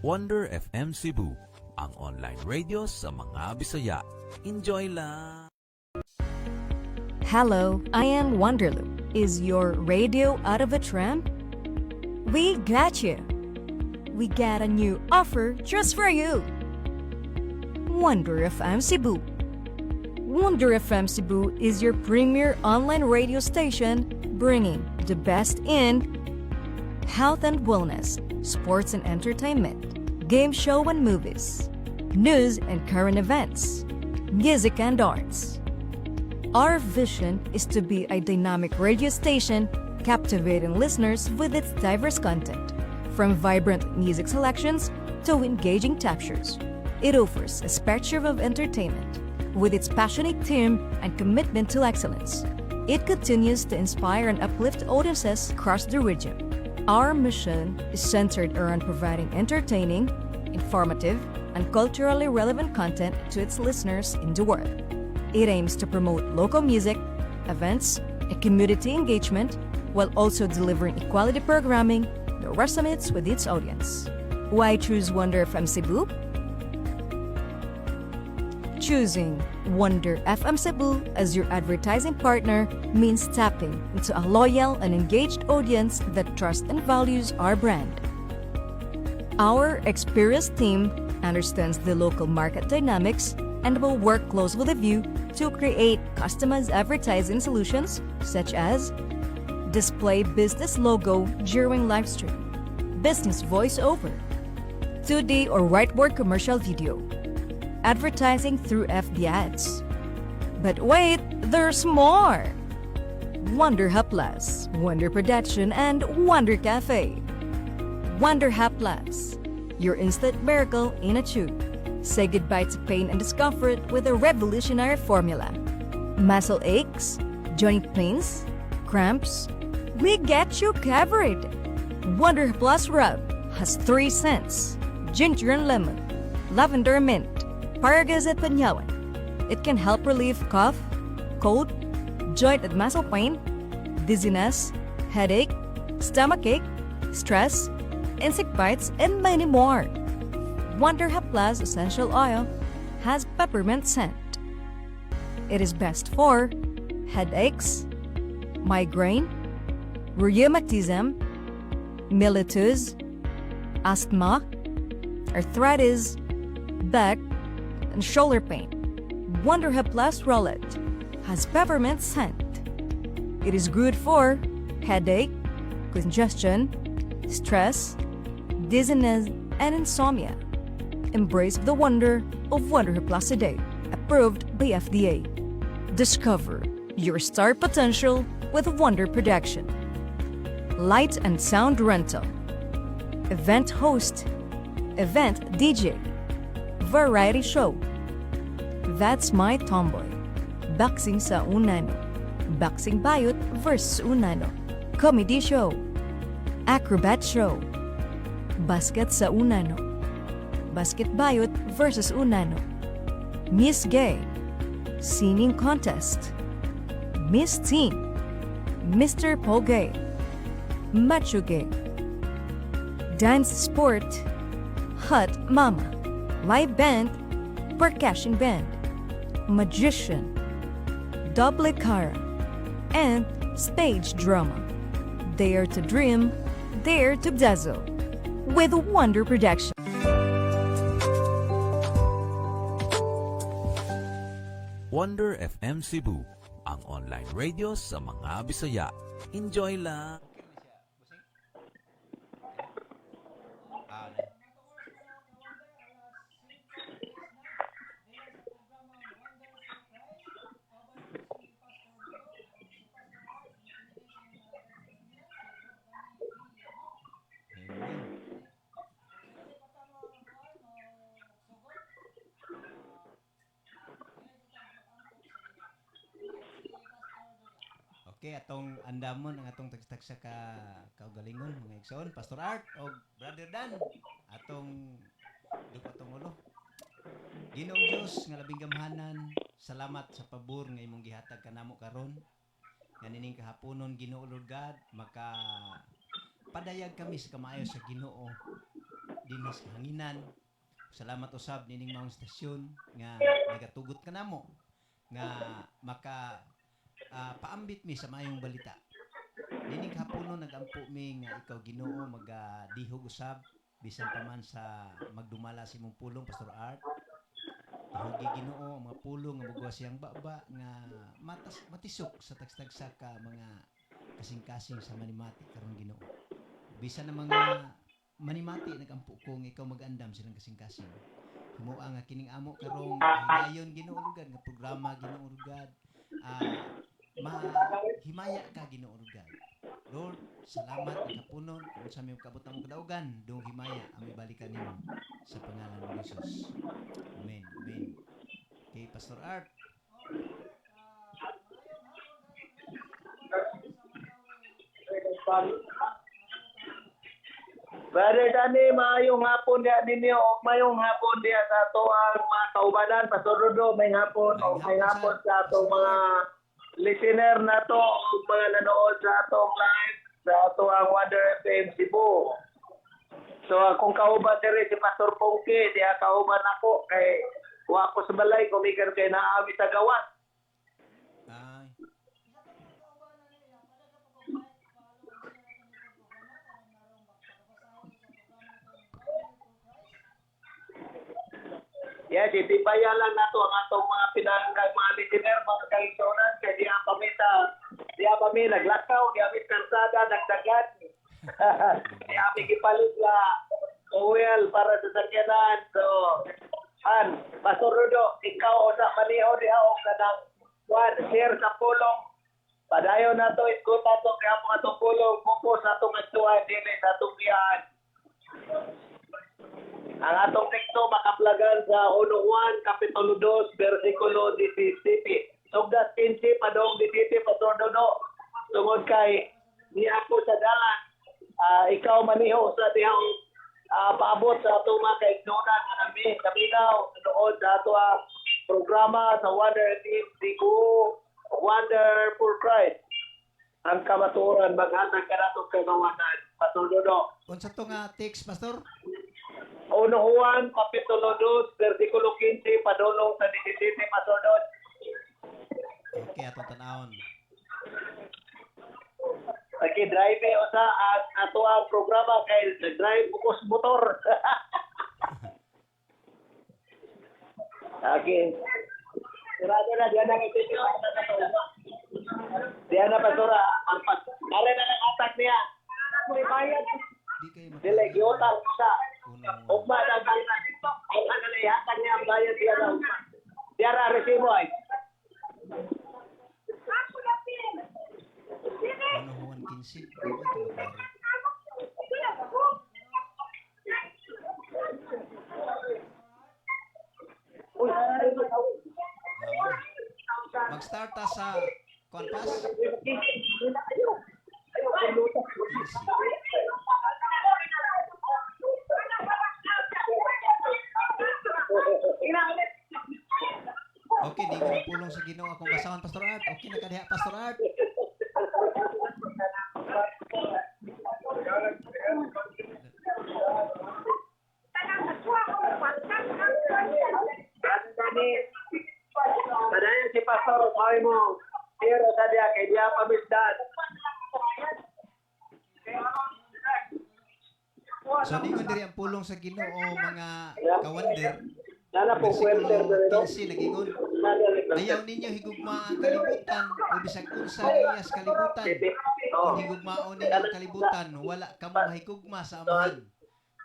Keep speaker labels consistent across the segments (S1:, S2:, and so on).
S1: Wonder FM Cebu, ang online radio sa mga Bisaya. Enjoy lang!
S2: Hello, I am Wonderloop. Is your radio out of a tram? We got you. We got a new offer just for you. Wonder FM Cebu. Wonder FM Cebu is your premier online radio station bringing the best in health and wellness, sports and entertainment, game show and movies, news and current events, music and arts. Our vision is to be a dynamic radio station captivating listeners with its diverse content, from vibrant music selections to engaging talk shows. It offers a spectrum of entertainment with its passionate team and commitment to excellence. It continues to inspire and uplift audiences across the region. Our mission is centered around providing entertaining, informative, and culturally relevant content to its listeners in the world. It aims to promote local music, events, and community engagement while also delivering equality programming that resonates with its audience. Why choose Wonder FM Cebu? Choosing Wonder FM Cebu as your advertising partner means tapping into a loyal and engaged audience that trusts and values our brand. Our experienced team understands the local market dynamics and will work closely with you to create customized advertising solutions such as display business logo during live stream, business voiceover, 2D or whiteboard commercial video, advertising through FB ads. But wait, there's more! Wonder Hub Plus, Wonder Production, and Wonder Cafe. Wonder Hub Plus, your instant miracle in a tube. Say goodbye to pain and discomfort with a revolutionary formula. Muscle aches, joint pains, cramps, we get you covered. Wonder Plus Rub has 3 scents: ginger and lemon, lavender and mint, Paragas at Panyawan. It can help relieve cough, cold, joint and muscle pain, dizziness, headache, stomachache, stress, insect bites, and many more. Wonder Hub Plus Essential Oil has peppermint scent. It is best for headaches, migraine, rheumatism, mellitus, asthma, arthritis, back, and shoulder pain. Wonder Hub Plus Rollet has peppermint scent. It is good for headache, congestion, stress, dizziness, and insomnia. Embrace the wonder of Wonder Hub Plus today, approved by FDA. Discover your star potential with Wonder Production. Light and sound rental, event host, event DJ, variety show. That's My Tomboy. Boxing sa Unano. Boxing Bayot versus Unano. Comedy show. Acrobat show. Basket sa Unano. Basket Bayot versus Unano. Miss Gay. Singing contest. Miss Teen. Mr. Pogay. Macho Gay. Dance sport. Hot Mama. Live band. Percussion band. Magician. Double cara. And stage drama. Dare to dream. Dare to dazzle. With Wonder Production.
S1: Wonder FM Cebu, ang online radio sa mga Bisaya. Enjoy lang!
S3: Okay, atong andamon ang atong tagsa ka kaugalingon mga igsoon, Pastor Art o Brother Dan. Atong duko atong ulo. Ginoong Dios nga labing gamhanan, salamat sa pabor nga imong gihatag kanamo karon. Kanining kahaponon Ginoo Lord God, maka padayag kami sa kamaayo sa Ginoo dinas kahanginan. Salamat usab nining maong stasyon nga nagatugot ka namo nga maka paambit mi sa mayong balita. Nining hapunon nagampo mi nga ikaw Ginoo magadihog usab bisan pa man sa magdumala sa imong pulong Pastor Art. Ihugi Ginoo ang mga pulong nga mugwa siyang baba nga matisok sa tagsa ka mga kasing-kasing sa manimati karon Ginoo. Bisan na mga manimati nagampo ko nga ikaw mag-andam silang kasing-kasing. Himuha nga kining amo karong higayon Ginoo lugad nga programa Ginoo lugad. Mahimaya ka Ginoo lugad. Lord, salamat nakapunon kung sa may kabot na mo kadaugan dong himaya ang ibalikan nimo sa pangalan ni Jesus. Amen. Amen. Okay, Pastor Art.
S4: Brother Danny, maayong hapon dia ninyo o mayong hapon dia sa ato ang mga kaubanan. Pastor Rodo, may hapon o may hapon sa atong mga listener na to o mga nanood sa atong live sa ato ang Wonder FM Cebu. So akong kauban diri si Pastor Pongke, diya kauban ako kay wa ko sa balay kumikan kay naami sa gawas.
S3: Ay.
S4: Yeah, titibayan lang nato ang atong mga pinanggang mga listener, mga kaisonan, kaya di kami naglakaw, di kami karsada, nagdagan. Di kami kipalit na oil para sa sakyanan. So, Pastor Rudo, ikaw sa maniho di ako kanang share sa pulong. Padayon na to, iskuta to, kaya mga itong pulong, buko sa itong agtuan, dili sa itong biyahan. Ang atong teksto makaplagan sa 1 Juan Kapitulo 2 versikulo 17. Sugdas 15 padong 17 Pastor Dodo. Tungod kay ni ako sa dalan, ikaw maniho sa dihang paabot sa atong mga kaignonan nga nami kaminaw nood sa ato ang programa sa Wonder Team Cebu, Wonder for Christ. Ang kamatuoran maghatag ka nato kagawanan. Pastor Dodo.
S3: Unsa to nga text Pastor?
S4: 1 Juan Kapitulo 2 versikulo 15 padulong sa 17 Pastor Dodo.
S3: Okay, atong tanawon.
S4: Okay, drive sa ato ang programa kay drive bukos motor. Okay. Sirado na diyan ang ito. Diyan na Pastora. Are na ang atak niya. May bayad.
S3: Di kayo
S4: Dili giutang sa
S3: Uno.
S4: ugma na bayad. Ang nagalihatan niya ang bayad diya na. Diya ra resibo ay.
S3: Ano Juan 15? Ano ito maklaro? Mag-start ta sa Konpas? 15. Okay, di ko pulong sa Ginoo akong basahon Pastor Art. Okay na kadiha Pastor Art.
S4: Padayon si Pastor May mo. Pero sa diya kay diya pamisdan.
S3: So di diri ang pulong sa Ginoo mga kawander.
S4: Nana po kwenter
S3: Versikulo
S4: dito.
S3: 15 nagingon. Ayaw ninyo higugma ang kalibutan o bisag unsa iyas kalibutan. Kung higugmaon ninyo ang kalibutan, wala ka mo mahigugma sa amahan.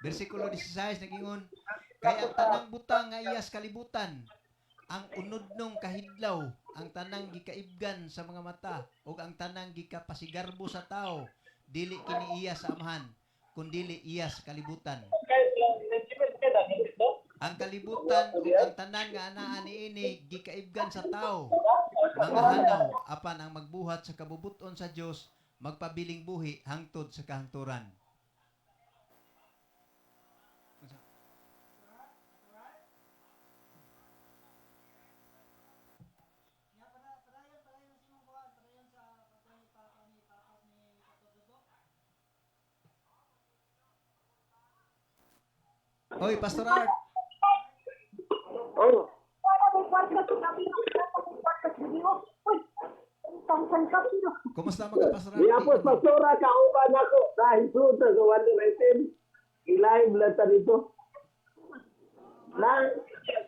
S3: Versikulo 16 nagingon, kaya ang tanang butang nga iyas kalibutan, ang unod nung kahidlaw, ang tanang gikaibgan sa mga mata, o ang tanang gikapasigarbo sa tao, dili kini iyas sa amahan, kundili iyas kalibutan. Ang kalibutan ug ang tanan nga anaa niini gikaibgan sa tao. Mga hanaw apan ang magbuhat sa kabubuton sa Dios magpabiling buhi hangtod sa kahangturan. Oy, Pastor Art.
S5: Oh,
S3: Kumusta mga Pastor Art?
S5: di apos pastora kauban ako sa Hisuta sa Wonder FM. I-live lang ta dito. Na,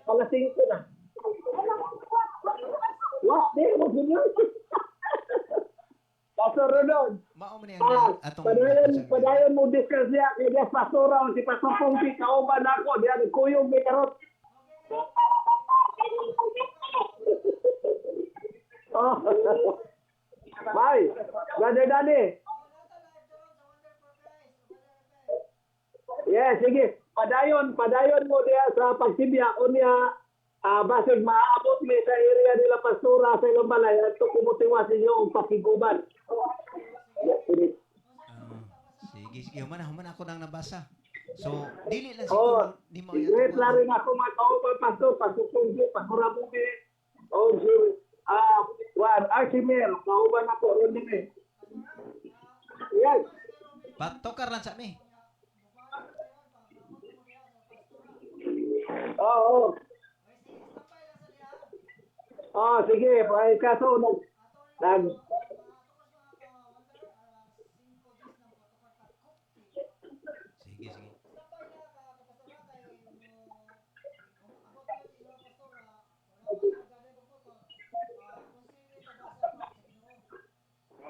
S5: palasing ko na. Wah, di mo sinyo. Pastor Rodon.
S3: Mao man yan atong
S5: Padayon mo discuss niya. Kaya pastora o si Pastor Pongpi kauban ako. Diyan, kuyong may karot. Oh. Bye. Brother Danny. Yes, sige. Padayon mo diya sa pagsibiya o niya basig maaabot mi sa area nila pastora sa ilang balay at kumutiwas inyo ang pakiguban.
S3: Sige, human ako nang nabasa. So, dili lang
S5: Oh,
S3: siguro ni mo
S5: great la rin ako mag-kauban pastor, pasukunggi, pasurabubi. Oh, si Juan Archimel, kauban ako ron din eh. Yes.
S3: Patokar lang sa mi.
S5: Oo. Oh, sige, ay kaso nag
S3: Sige.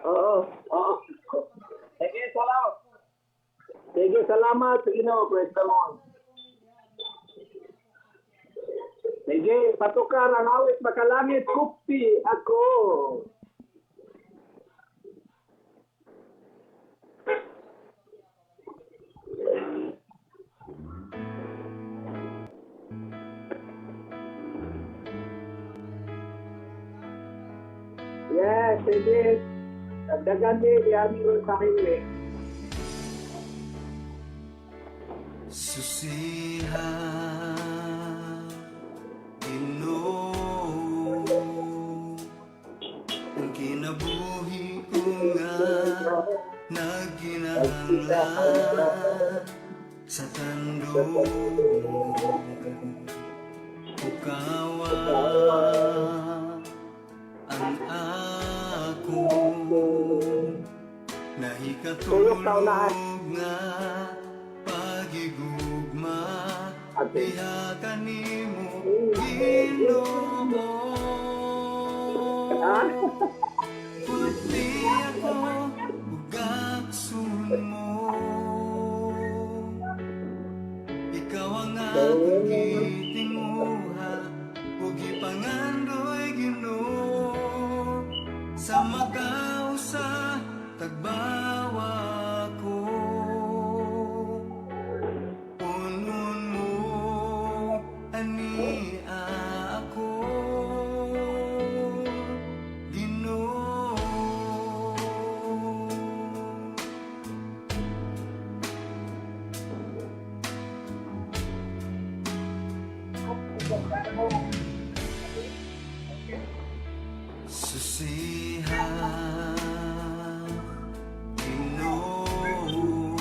S5: Oo. Sige, salamat. Sige, salamat. Sige na, praise the Lord. Sige, patukar ang awit makalangit, kupti ako. Yes, sige. Dagdagan niya, diyan mo sa akin eh.
S6: Susihan, Ginoo, ang kinabuhi ko nga nagkinahanglan sa tandong ukawa ang akong nahikatulog nga pagigugma diha kanimo Ginoo. Puti ako ugaksun mo, ikaw ang akong gitinguha ug ipangandoy Ginoo sa magkausa tagbawa ko. Punon mo ani ako Ginoo. Susihan, Ginoo,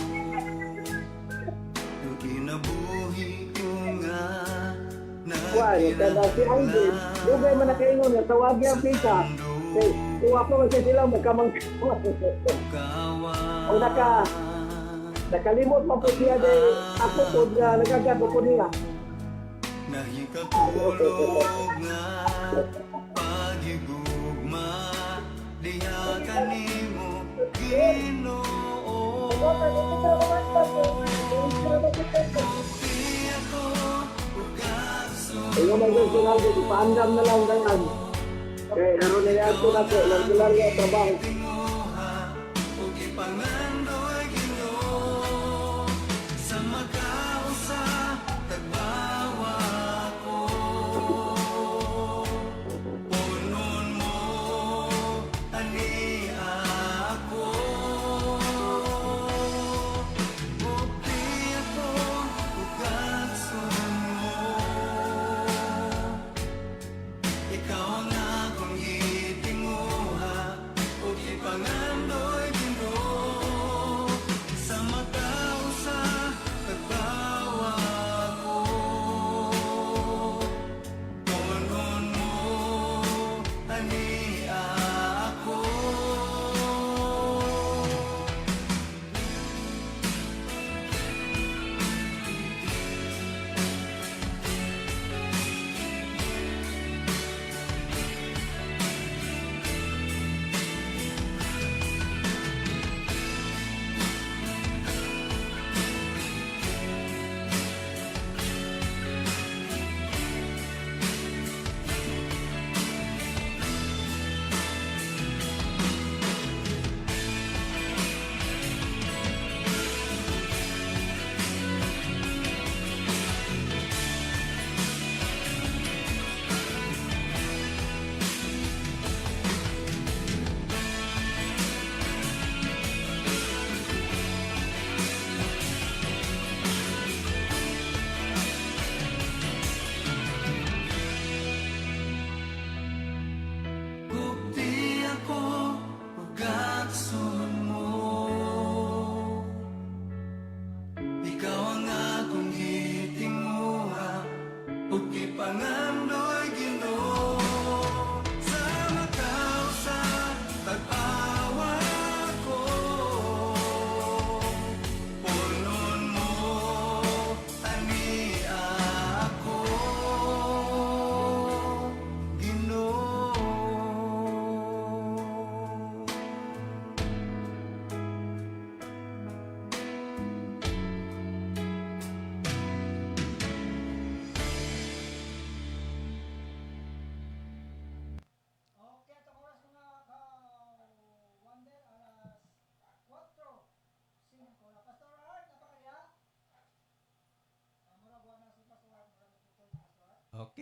S6: ang kinabuhi ko nga
S5: Why? Kada si Angel, dugay man nakaingon nga tawag yang pita. Kay tuwa pa man siya sila magkamang
S6: kawa
S5: o nakalimot pa po siya day ako po nga nagagato po niya.
S6: nahikatulog nga pagigugma diha kanimo Ginoo. Puti ako ugaksun
S5: Ayun na yung sunod, ipaandam na lang ganyan. Kaya naroon na yan ito na po, lang yung trabaho.
S6: tinguha ug ipangandoy Ginoo sa magkausa tagbawa ko. Punon mo ani ako, puti ako ugaksun mo, ikaw ang akong gitinguha ug ipangandoy Ginoo sa magkausa tagbawa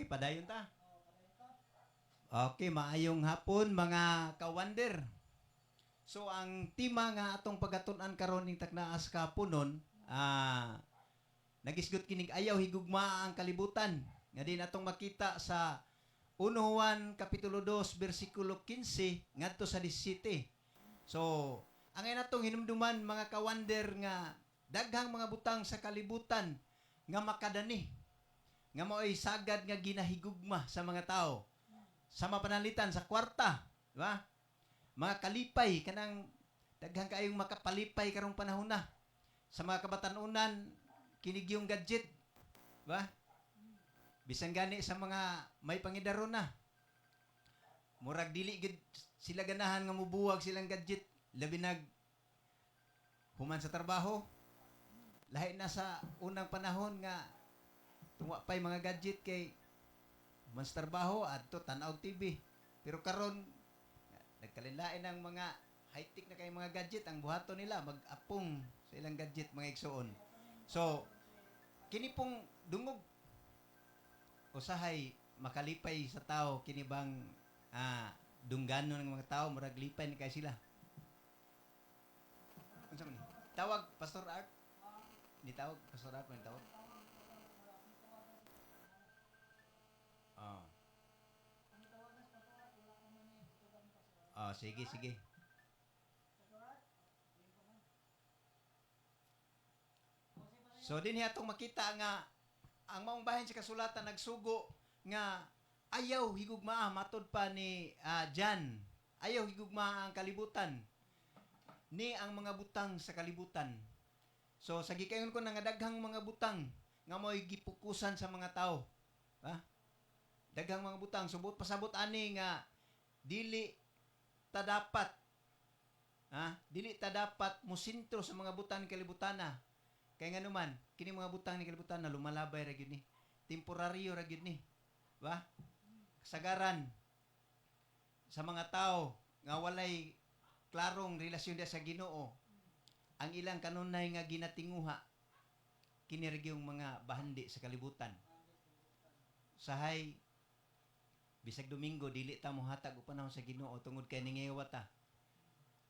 S3: padayon ta. Okay, maayong hapon mga ka-wonder. So ang tema nga atong pagatun-an karon ning tagnaas kapunon, nagisgot kining ayaw higugma ang kalibutan. Nga din atong makita sa 1 Juan kapitulo 2 bersikulo 15 ngadto sa 17. So, ang natong hinumduman mga ka-wonder nga daghang mga butang sa kalibutan nga makadani nga mao'y sagad nga ginahigugma sa mga tao sa mapanalitan sa kwarta, di ba? Mga kalipay kanang daghang kaayong makapalipay karong panahon na sa mga kabatanunan kinig yung gadget, di ba? Bisan gani sa mga may pangidaron na murag dili gid sila ganahan nga mubuwag silang gadget labi nag human sa trabaho. Lahi na sa unang panahon nga tungwa pa'y mga gadget kay mas trabaho adto tanaw TV. Pero karon nagkalinlain ang mga high-tech na kay mga gadget ang buhaton nila mag-apong sa ilang gadget mga igsoon. So kini pong dungog usahay makalipay sa tao kini bang dungganon ng mga tao murag lipay ni kay sila. Unsa man ni? Tawag Pastor Art? Ni tawag Pastor Art man tawag? Sige, sige. So din atong makita nga ang maong bahin sa kasulatan nagsugo nga ayaw higugma matod pa ni Jan. Ayaw higugma ang kalibutan ni ang mga butang sa kalibutan. So sa gikayon ko nga daghang mga butang nga mo'y gipukusan sa mga tao. Ha? Daghang mga butang subot pasabot ani nga dili ta dapat dili ta dapat musintro sa mga butang ni kalibutana. Kay nga naman kini mga butang ni kalibutana lumalabay ra gyud ni. Temporaryo ra gyud ni. Ba? Kasagaran sa mga tao nga walay klarong relasyon sa Ginoo. Ang ilang kanunay nga ginatinguha kini ra gyung mga bahandi sa kalibutan. Sahay bisag Domingo dili ta mohatag og panahon sa Ginoo tungod kay ningayawa ta.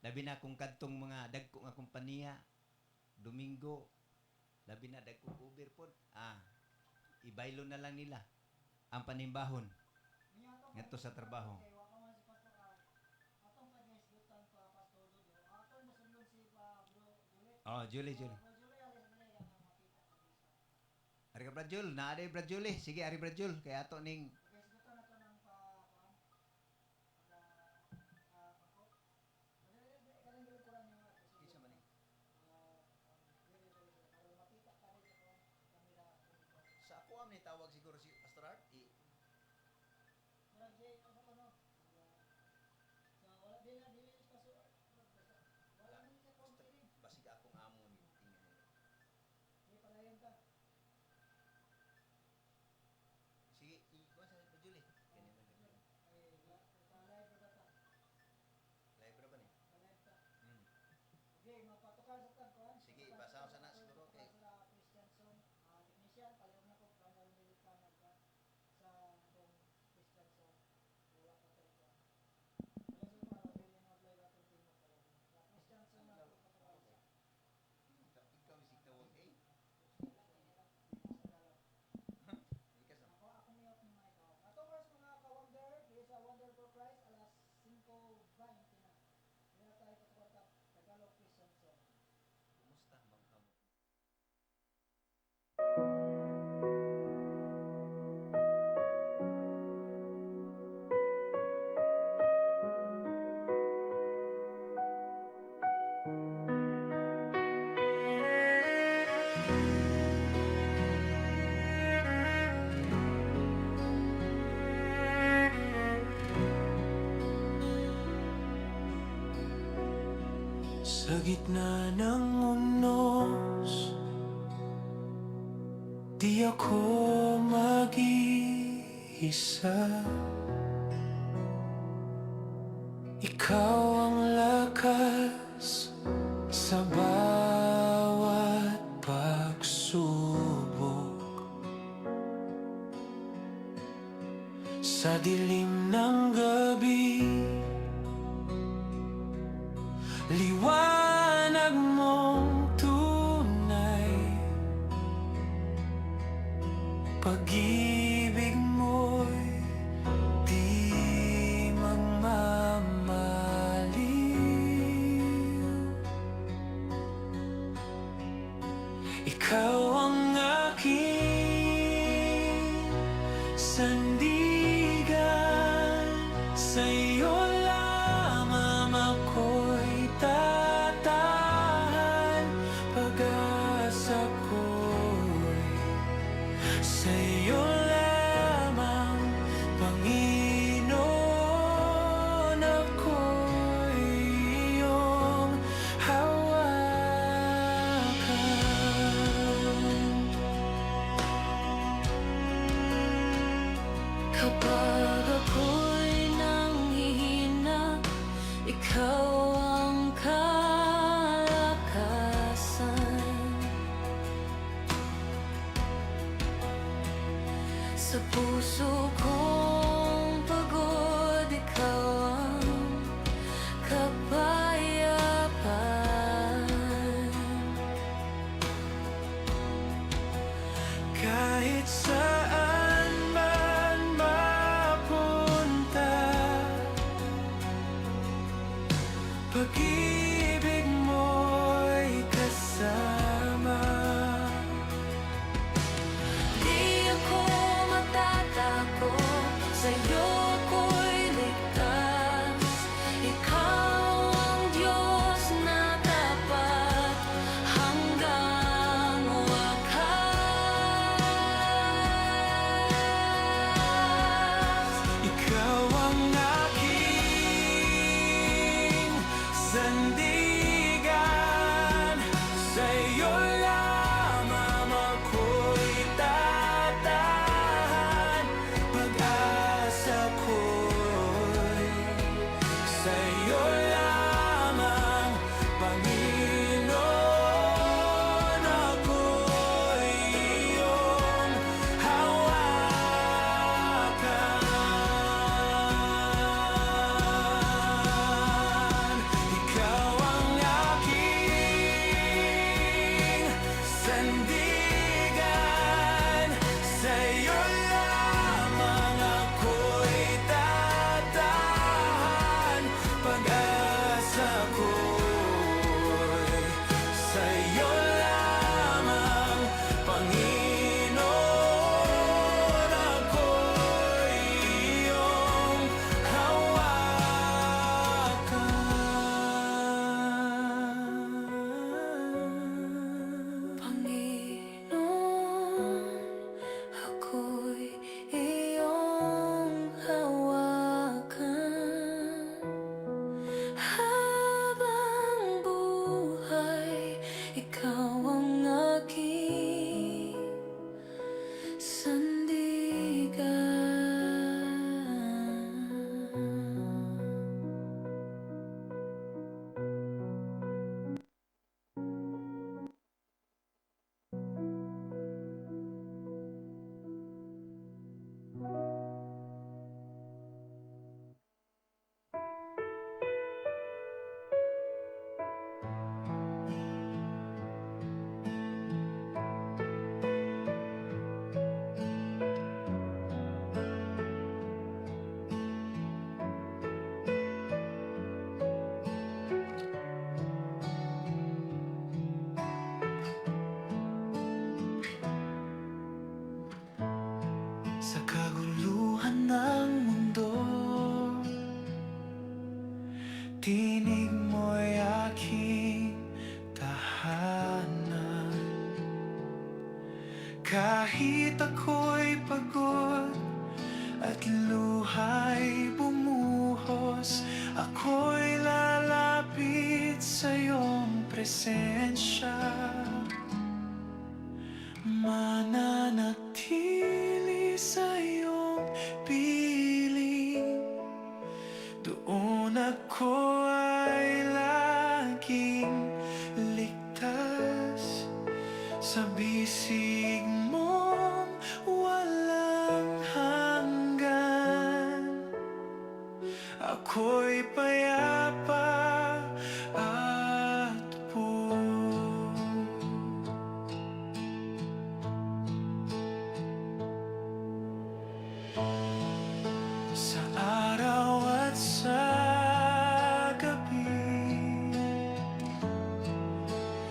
S3: Labi na kung kadtong mga dagko nga kompanya Domingo labi na dagko Uber pod. Ibaylo na lang nila ang panimbahon ngadto sa trabaho. Julie. Ari ka Brad Jul, naa day Brad Julie. Sige, ari Brad Jul kay ato ning sa ako am ni tawag siguro si Pastor Art. Basig akong amo ni tingnan. Sige, ikuha sa Brad Julie. Kani man live ra ba ni? Sige, basa ko sana siguro kay ikaw isig tawag eh. Kumusta manghamo?
S6: Sa gitna ng unos, di ako mag-iisa. Ikaw ang lakas sa bawat pagsubok. sa dilim ng gabi. Liwanag mong tunay, pag-ibig mo'y di magmamaliw. Ikaw ang aking sandigan, sa'yo lamang ako'y tatahan. Pag-asa ko'y sa'yo lamang, Panginoon. Ako'y iyong hawakan.
S7: Kapag ako'y nanghihina, ikaw ang kalakasan. Sa puso kong pagod, ikaw ang kapayapaan.
S6: Kahit saan man mapunta, pag-ibig mo'y kasama.
S7: Di ako matatakot, sa'yo ako'y ligtas. Ikaw ang Diyos na tapat hanggang wakas.
S6: Ikaw ang aking sandigan, sa'yo lamang ako'y tatahan. Pag-asa ko'y sa'yo lamang, Panginoon. Ako'y iyong hawakan. Ikaw ang aking sandigan, sa'yo lamang ako'y tatahan. Pag-asa ko'y sa'yo lamang, Panginoon. Ako'y iyong hawakan.
S7: Panginoon, ako'y iyong hawakan. Habang buhay, ikaw ang aking sandigan.
S6: Sa kaguluhan ng mundo, tinig mo'y aking tahanan. Kahit ako'y pagod at luha'y bumuhos, ako'y lalapit sa iyong presensya. Mananatili sa iyong piling, doon ako ay laging ligtas. Sa bisig mong ako'y payapa at buo. Sa araw at sa gabi,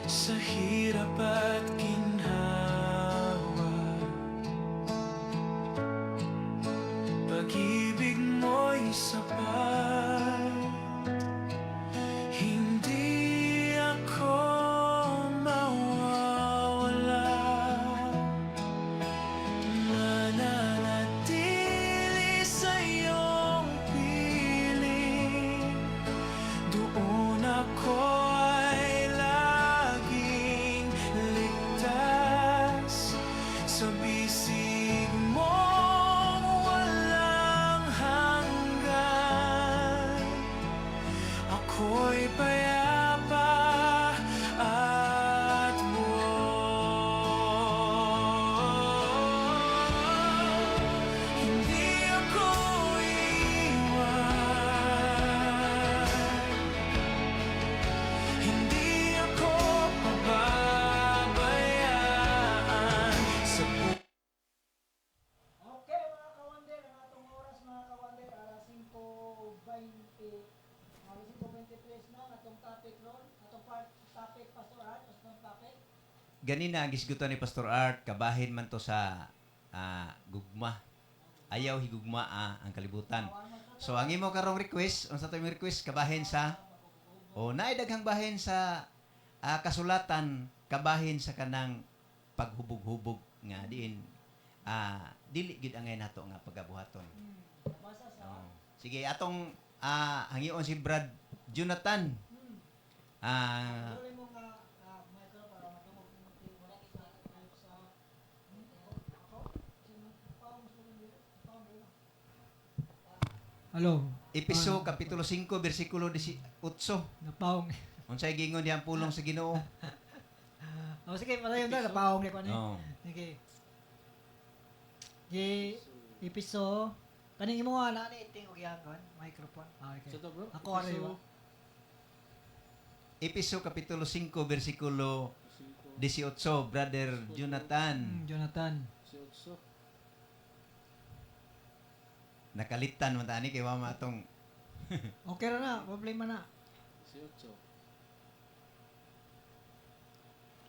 S6: sa hirap at ginhawa, pag-ibig mo'y sapat. Hindi ako mawawala, mananatili sa iyong piling. Doon ako ay laging ligtas sa bisig mong walang hanggan. Ako'y payapa at buo. Hindi ako iwan, hindi ako pababayaan sa
S8: Okay, mga kawander, ang atong oras mga kawander, alas 5:20, alas 5:23 na, atong topic ron, atong topic, Pastor Art, atong topic.
S3: Ganina ang gisgutan ni Pastor Art, kabahin man to sa gugma. Ayaw higugma ang kalibutan. So ang imo karong request, unsa to imong request kabahin sa naay daghang bahin sa kasulatan, kabahin sa kanang paghubog-hubog nga diin dili gid angay nato nga pagabuhaton.
S8: Basa sa,
S3: Oh. Sige, atong hangion si Brad Jonathan.
S8: tuloy mo nga, micro para matungog mo, wala kita sa, ako, sino, paong gusto mo nila, paong nila. Hello,
S3: Episo kapitulo 5 bersikulo 18.
S8: napaong.
S3: Unsay gingon diha ang pulong sa Ginoo?
S8: Sige, pala yun na, napaong ni ko ni.
S3: Oh.
S8: Sige. Di ipiso kaning imo nga na iting og yagon microphone. Okay. Ako ano yun?
S3: Episo kapitulo 5 bersikulo 18, Brother Jonathan.
S8: Jonathan.
S3: Nakalitan man tani kay mama atong
S8: Okay ra na, problema na.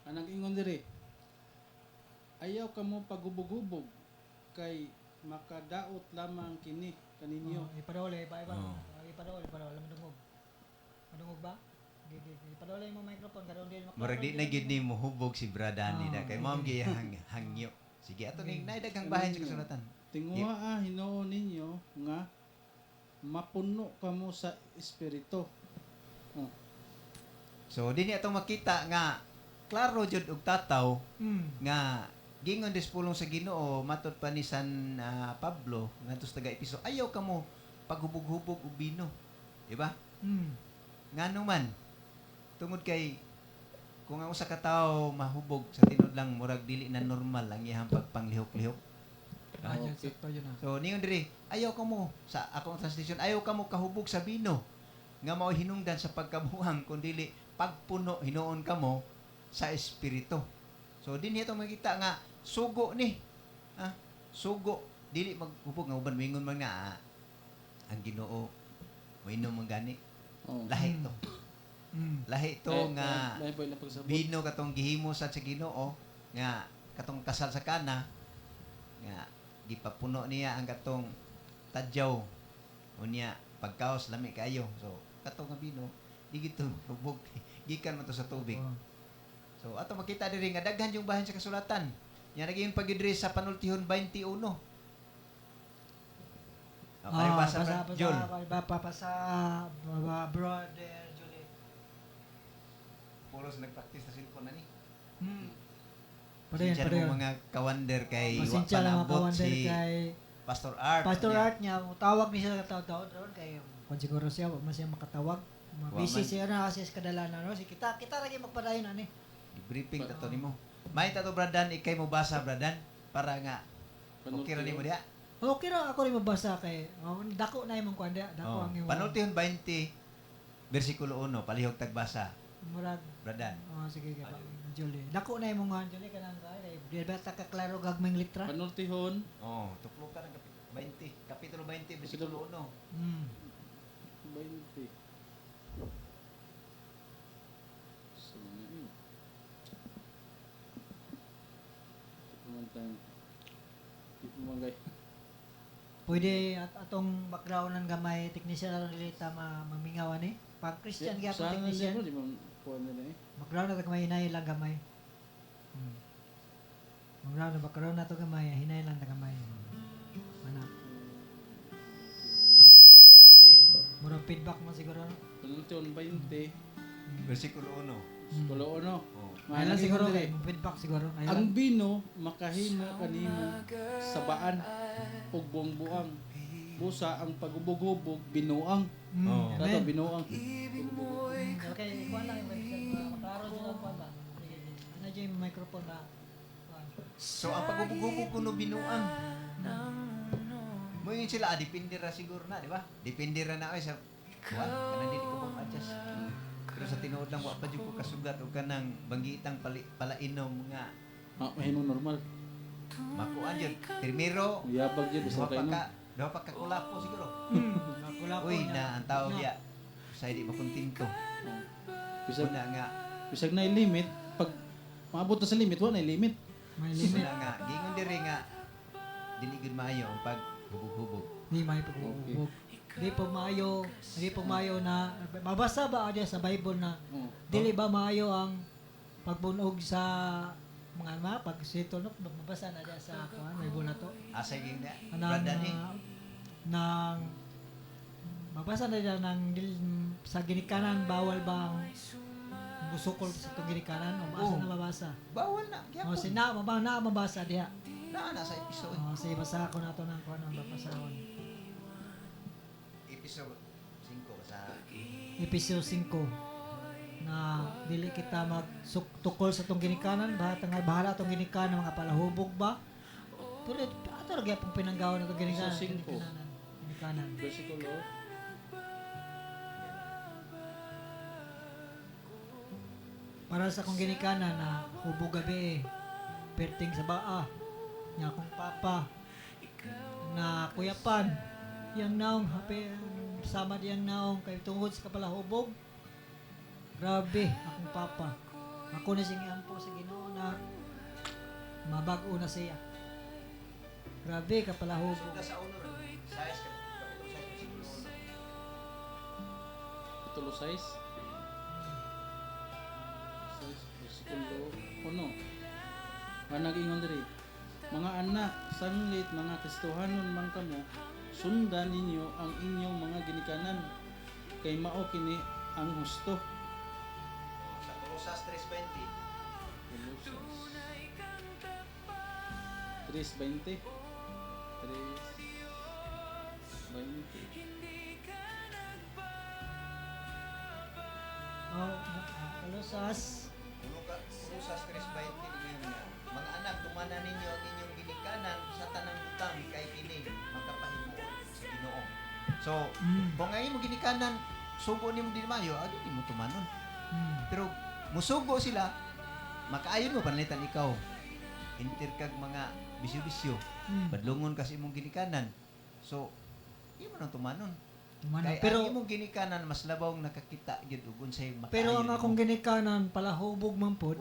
S9: Ang nag-ingon diri, ayaw ka mo pagubog-hubog kay makadaot lamang kini kaninyo.
S8: Ipadole, iba.
S3: Oh.
S8: Ipadole, madungog. Madungog ba? Ipadole mo microphone karon din
S3: murag di na gid ni mohubog si Bradani na kay ma'am gi hangyo. Sige, ato ning naidaghang bahin sa kasulatan.
S9: Tinguha Hinuon ninyo nga mapuno kamo sa espiritu. Oh.
S3: So dinhi atong makita nga klaro jud og tataw nga gingon dispulong sa Ginoo matud pa ni San Pablo ngadto sa taga-Episo, ayaw kamo paghubog-hubog og bino. Di ba? Ngano man tungod kay kung ang usa ka tawo mahubog sa tinud lang murag dili na normal ang iyang pagpanglihok-lihok. So ningon diri, ayaw kamo sa akong translation, ayaw kamo kahubog sa bino nga mao hinungdan sa pagkabuhang kun dili pagpuno hinuon kamo sa espiritu. So dinhi itong makita nga sugo ni. Sugo dili maghubog nga uban mingon man nga ang Ginoo moinom man gani.
S9: Oh.
S3: Lahi to. Lahi to nga
S9: Lahi po ilang pagsabot.
S3: bino katong gihimo sa Ginoo nga katong kasal sa kana nga gipapuno niya ang katong tadyaw unya pagkaos lami kayo. So katong nga bino di gito hubog gikan man to sa tubig. So ato makita diri nga daghan yung bahin sa kasulatan. Nya naging pagidri sa panultihon 21. Okay, basa pa Jol.
S8: Basa brother Julie.
S3: Puros nagpractice sa cellphone na ni.
S8: Parehan.
S3: Mo mga kawander kay
S8: Pasensya lang mga kawander
S3: si
S8: kay
S3: Pastor Art.
S8: Pastor
S3: Nya.
S8: Art niya, tawag niya sa tao-tao doon kay kung siguro siya, wag man siya makatawag. Busy
S3: man.
S8: siya na kasi sa kadalanan. No? Kita lagi magpadayon ani.
S3: I-briefing tato nimo. May tato Bradan, ikay mo basa Bradan para nga okay ra nimo diha.
S8: Okay ra ako rin mabasa kay dako na imong kuanda, dako ang imong.
S3: Panultihon 20 bersikulo 1 palihog tagbasa.
S8: Murag
S3: Bradan.
S8: sige kay Julie. Dako na imong Julie kanang kay di ba ta ka klaro gagmayng litra?
S9: Panultihon,
S3: Tuklo ka ng 20, kapitulo 20 bersikulo 1.
S9: 20. So, yun. Ito naman guys.
S8: Pwede atong background ng gamay technician na nilita mamingaw ani. Pag Christian gyapon
S9: Saan na
S8: technician.
S9: di ba kuha nila eh?
S8: Background na gamay hinay lang gamay. Background na to gamay hinay lang na gamay. Ana. Murang feedback mo siguro. No?
S9: Panultihon 20.
S3: Bersikulo 1.
S9: Kulo no.
S8: Ay lang siguro kay feedback siguro. Ay
S9: Ang
S8: lang.
S9: bino makahimo kanimo sabaan ug buang-buang. Busa ang pagubog-hubog binuang. Kato
S8: Amen.
S9: binuang.
S8: Okay, ikuha lang yung website. Maklaro dyan ang pala. Ano dyan yung microphone na.
S3: So ang pagubugubog kuno binuang. Mo yun sila depende ra siguro na, di ba? Depende ra na ay sa kanang dili ko adjust. Pero sa tinuod lang wa pa jud ko kasugat og kanang banggitang palainom nga
S9: Mahimo normal.
S3: makuan jud. Primero,
S9: Yabag jud sa kayo.
S3: duha pa ka kulapo siguro.
S8: Nakula
S3: Uy, na ang tao diya. Sa di makuntinto.
S9: Bisag
S3: Una nga,
S9: bisag na limit pag maabot na sa limit wala na limit.
S8: May limit.
S3: una nga, gingon diri nga dili gud maayo ang paghubog-hubog.
S8: Di may pagkukubog. Di po maayo na, mabasa ba adya sa Bible na,
S9: Oh.
S8: dili ba maayo ang pagbunog sa mga pag sito no, mabasa na adya sa kuan Bible na to.
S3: Asa ging na.
S8: Nang,
S3: Brada ni.
S8: nang mabasa na dyan ng sa ginikanan, bawal ba ang busukol sa itong ginikanan? O basa
S3: Oo.
S8: na mabasa?
S3: Bawal na.
S8: O
S3: Gyapon.
S8: na mabasa diya.
S3: Na sa episode.
S8: O sige, basa ako na ito ng kuan ang babasahon.
S3: Episode 5 sa
S8: Episode 5 na dili kita magtukol sa itong ginikanan, bahala itong ginikanan, mga palahubog ba? Tulad, ato lagi pong pinanggawa na itong ginikanan.
S9: Episode 5.
S8: Ginikanan.
S9: Versikulo
S8: Para sa kong ginikanan na hubog gabi perting sa baa niya akong papa na kuyapan yang naong hape sama diyang naong kay tungod sa kapalahubog grabe akong papa ako na siyang ampo sa Ginoo na mabago na siya grabe kapalahubog
S3: sa uno size
S9: Kapitulo 6. Versikulo 1. Ang nag-ingon diri, mga anak, sanglit, mga Kristohanon man kamo, sundan ninyo ang inyong mga ginikanan, kay mao kini ang husto.
S3: sa Colossus 3:20.
S9: 3:20. 3:20.
S8: Kalosas
S3: Colossus 3:20 ngayon nga. Mga anak, tumanan ninyo ang inyong ginikanan sa tanang butang kay kini magkapahimuon sa Ginoo. So, kung ang imong ginikanan sugo nimo din mayo, adi di mo tumanon. Pero musugo sila, makaayon mo panalitan ikaw. Inter kag mga bisyo-bisyo. Badlungon kasi imong ginikanan. So, di mo nang tumanon. Kaya
S8: pero
S3: ang imong ginikanan mas labawng nakakita gyud ug unsay makaayon.
S8: pero ang akong ginikanan palahubog man pod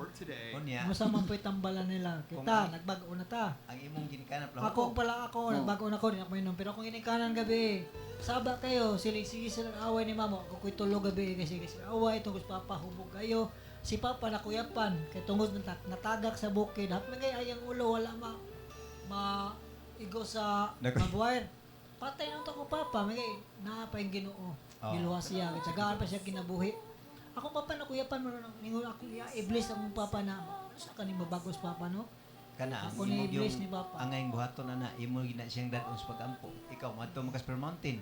S3: Unya,
S8: Musa man po'y tambalan nila. Kita, nagbago na ta.
S3: ang imong ginikanan
S8: Ako nagbago na ko, di ako mainom. Pero kung inikanan gabi, saba kayo, sige sila away ni mama. Ako ko'y tulog gabi, kasi away, tungkol sa papa, hubog kayo. Si papa nakuyapan, kay tungkol natagak sa bukid. Hap na kayo ayang ulo, wala igo sa magwire. Patay na ito ko papa, may naapay yung Ginoo. Giluwa siya, tagaan pa siya kinabuhi. Ako papa nakuyapan mo na ningon ako i-bless ang papa na sa kaning mabagos papa no.
S3: kana ang
S8: Ako ni
S3: imong
S8: bless
S3: yung
S8: ni papa.
S3: ang ngayong buhaton na imo gina siyang dadon sa pagampo. Ikaw madto mo ka Spur Mountain.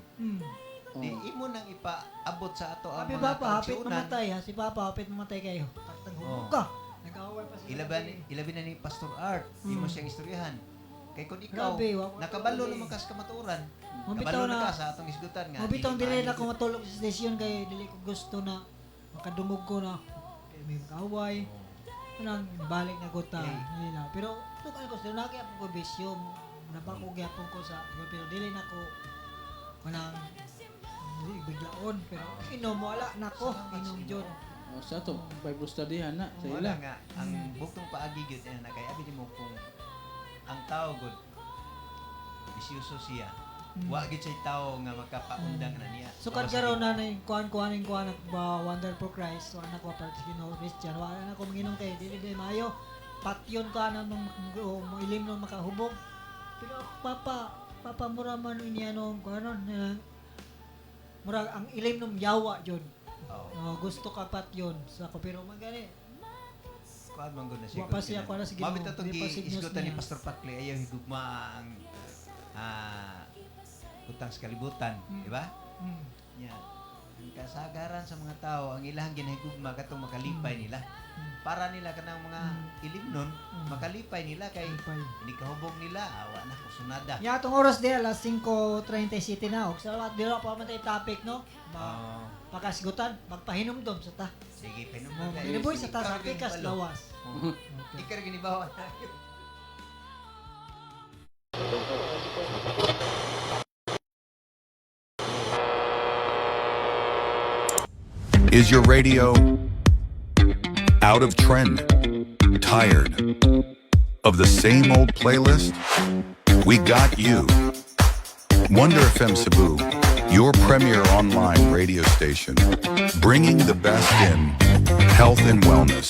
S3: Di imo nang ipaabot sa ato ang
S8: Happy
S3: mga
S8: papa, hapit
S3: kausiunan.
S8: mamatay ha. Si papa, hapit mamatay kayo. Taktang hubog ka. Nag-away pa siya.
S3: Ilabi na ni Pastor Art. Imo siyang istoryahan. Kay kung ikaw,
S8: Grabe, wa-
S3: nakabalo naman ka sa kamaturan.
S8: Mabitaw
S3: Kabalo na
S8: na-
S3: ka sa atong isgutan nga.
S8: Mabitaw
S3: dili
S8: dili
S3: maayo
S8: na ako
S3: yun.
S8: matulog sa station kay dili ko gusto na makadungog ko na kay may kaaway. Anang balik na gota nila. Pero ito ko gusto na kaya ko bisyo. Napako gyapon ko sa pero dili na ko kanang dili biglaon pero inom wala nako inom jud.
S9: O, sa to, Bible studyhan na sa
S3: Wala
S9: ila.
S3: nga, ang buktong paagi gyud na kay abi mo kung ang tao gud bisyoso siya. Wa gid siya tao nga makapaundang na niya.
S8: So kad karon na nay kuan Wonder for Christ, wa na ko para sa Ginoo Christian, wa na ko manginom kay dili day maayo. Patyon ka na nung ilim nung makahubog. Pero papa mura man niya nung kuanon na mura ang ilim nung yawa jud. Gusto ka patyon sa ko pero magani.
S3: Kuan man gud na siya.
S8: Wa pa siya kuan na sige.
S3: Mabit atong isgutan ni Pastor Pakli ayaw higugma ang utang sa kalibutan, di ba? Yan. Ang kasagaran sa mga tao, ang ilang ginahigugma katong makalipay nila. Para nila kanang mga ilim nun, makalipay nila kay hindi kahubog nila, awa na kusunada.
S8: Ya tong oras di alas 5:37 na og salamat dira pa man tay topic no. Pakasgutan, magpahinom-dom sa ta.
S3: Sige, pinom
S8: Mo
S3: na
S8: giniboy sa ta sa pikas lawas.
S3: Ikar ginibawa.
S10: Is your radio out of trend? Tired of the same old playlist? We got you. Wonder FM Cebu, your premier online radio station, bringing the best in health and wellness,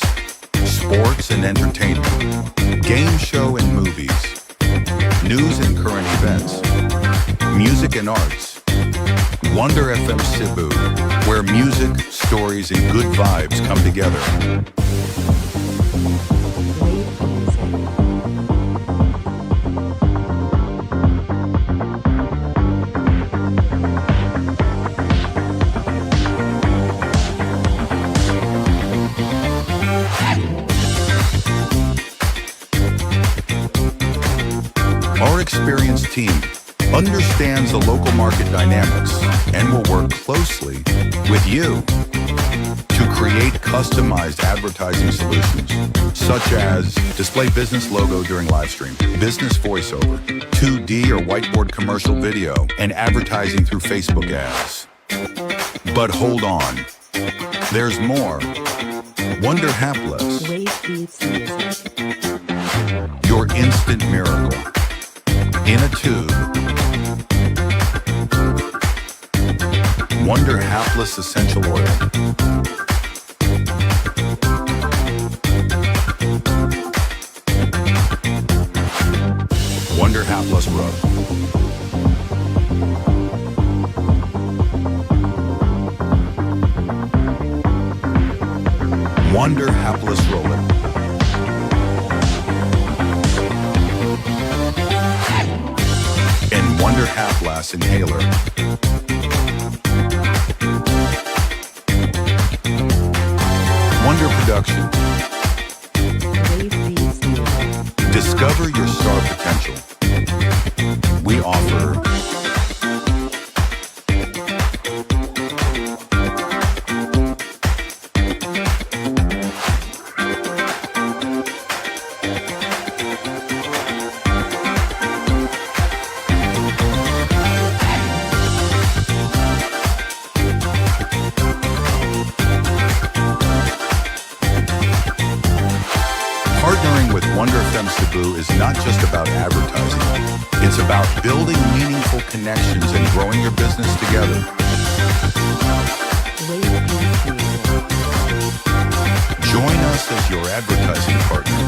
S10: sports and entertainment, game show and movies, news and current events, music and arts. Wonder FM Cebu, where music, stories, and good vibes come together. Our experienced team understands the local market dynamics and will work closely with you to create customized advertising solutions, such as display business logo during live stream, business voiceover, 2D or whiteboard commercial video, and advertising through Facebook ads. But hold on, there's more. Wonder Hapless, your instant miracle in a tube. Wonder Hapless Essential Oil. Wonder Hapless Rub. Wonder Hapless Roller. And Wonder Hapless Inhaler. Wonder Production. Discover your star potential. We offer partnering with Wonder FM Cebu is not just about advertising. It's about building meaningful connections and growing your business together. Join us as your advertising partner.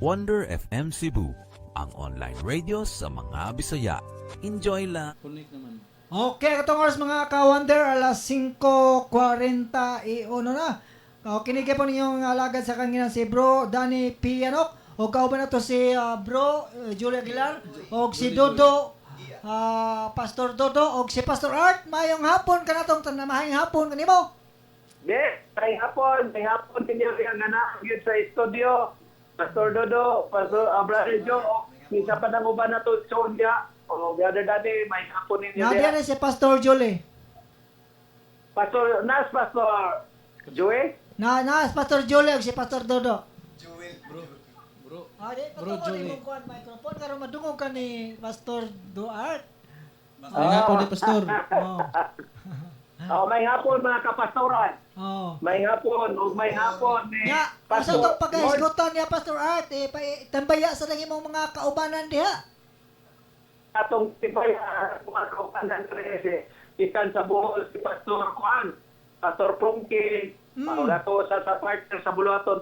S1: Wonder FM Cebu, ang online radio sa mga Bisaya. Enjoy lang.
S9: Connect naman.
S8: Okay, katong oras mga ka-Wonder, alas 5:41 na. Kinigay po ninyong alagad sa kanina si Bro Danny Pianok, o kauban na to si Bro Julia Aguilar, o si Dodo, Pastor Dodo, o si Pastor Art. Mayong hapon ka na itong mahayang hapon kanimo.
S5: May hapon ninyo rin nga na yun sa studio. Pastor Dodo, Pastor Brother Joe, misa pa nang uban na to niya. O Brother Daddy, may hapon ninyo
S8: Nadia
S5: rin.
S8: na si Pastor Jolie.
S5: Pastor Joey?
S8: Na si Pastor Jolie ug si Pastor Dodo.
S9: Bro,
S8: Ah, di
S9: Bro,
S8: patungod
S9: Jolie.
S8: ni mong kuan microphone karon madungog ka ni Pastor Duart.
S9: Ay nga po ni Pastor.
S8: Oh.
S5: May hapon mga kapastoran.
S8: Oh.
S5: May hapon, may hapon.
S8: Nya, asa to pagaisgotan niya Pastor Art tambaya sa lang imong mga kaubanan diha.
S5: Atong tipay mga kaupanan rin ikan sa buhol si Pastor Juan, Pastor Prongki, gato sa partner sa Bulaton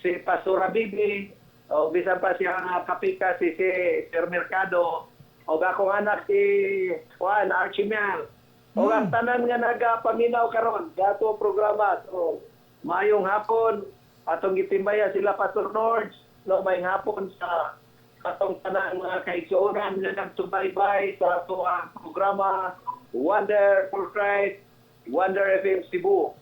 S5: si Pastor Abibi, o bisan pa siya kapika si Sir Mercado, o akong anak si Juan Archimel. O ang tanan nga nagapaminaw karon gato programa. So mayong hapon atong gitimbaya sila Pastor Norge, no may hapon sa atong tanan mga kaigsuonan nga nagsubaybay sa ato ang programa Wonder for Christ, Wonder FM Cebu.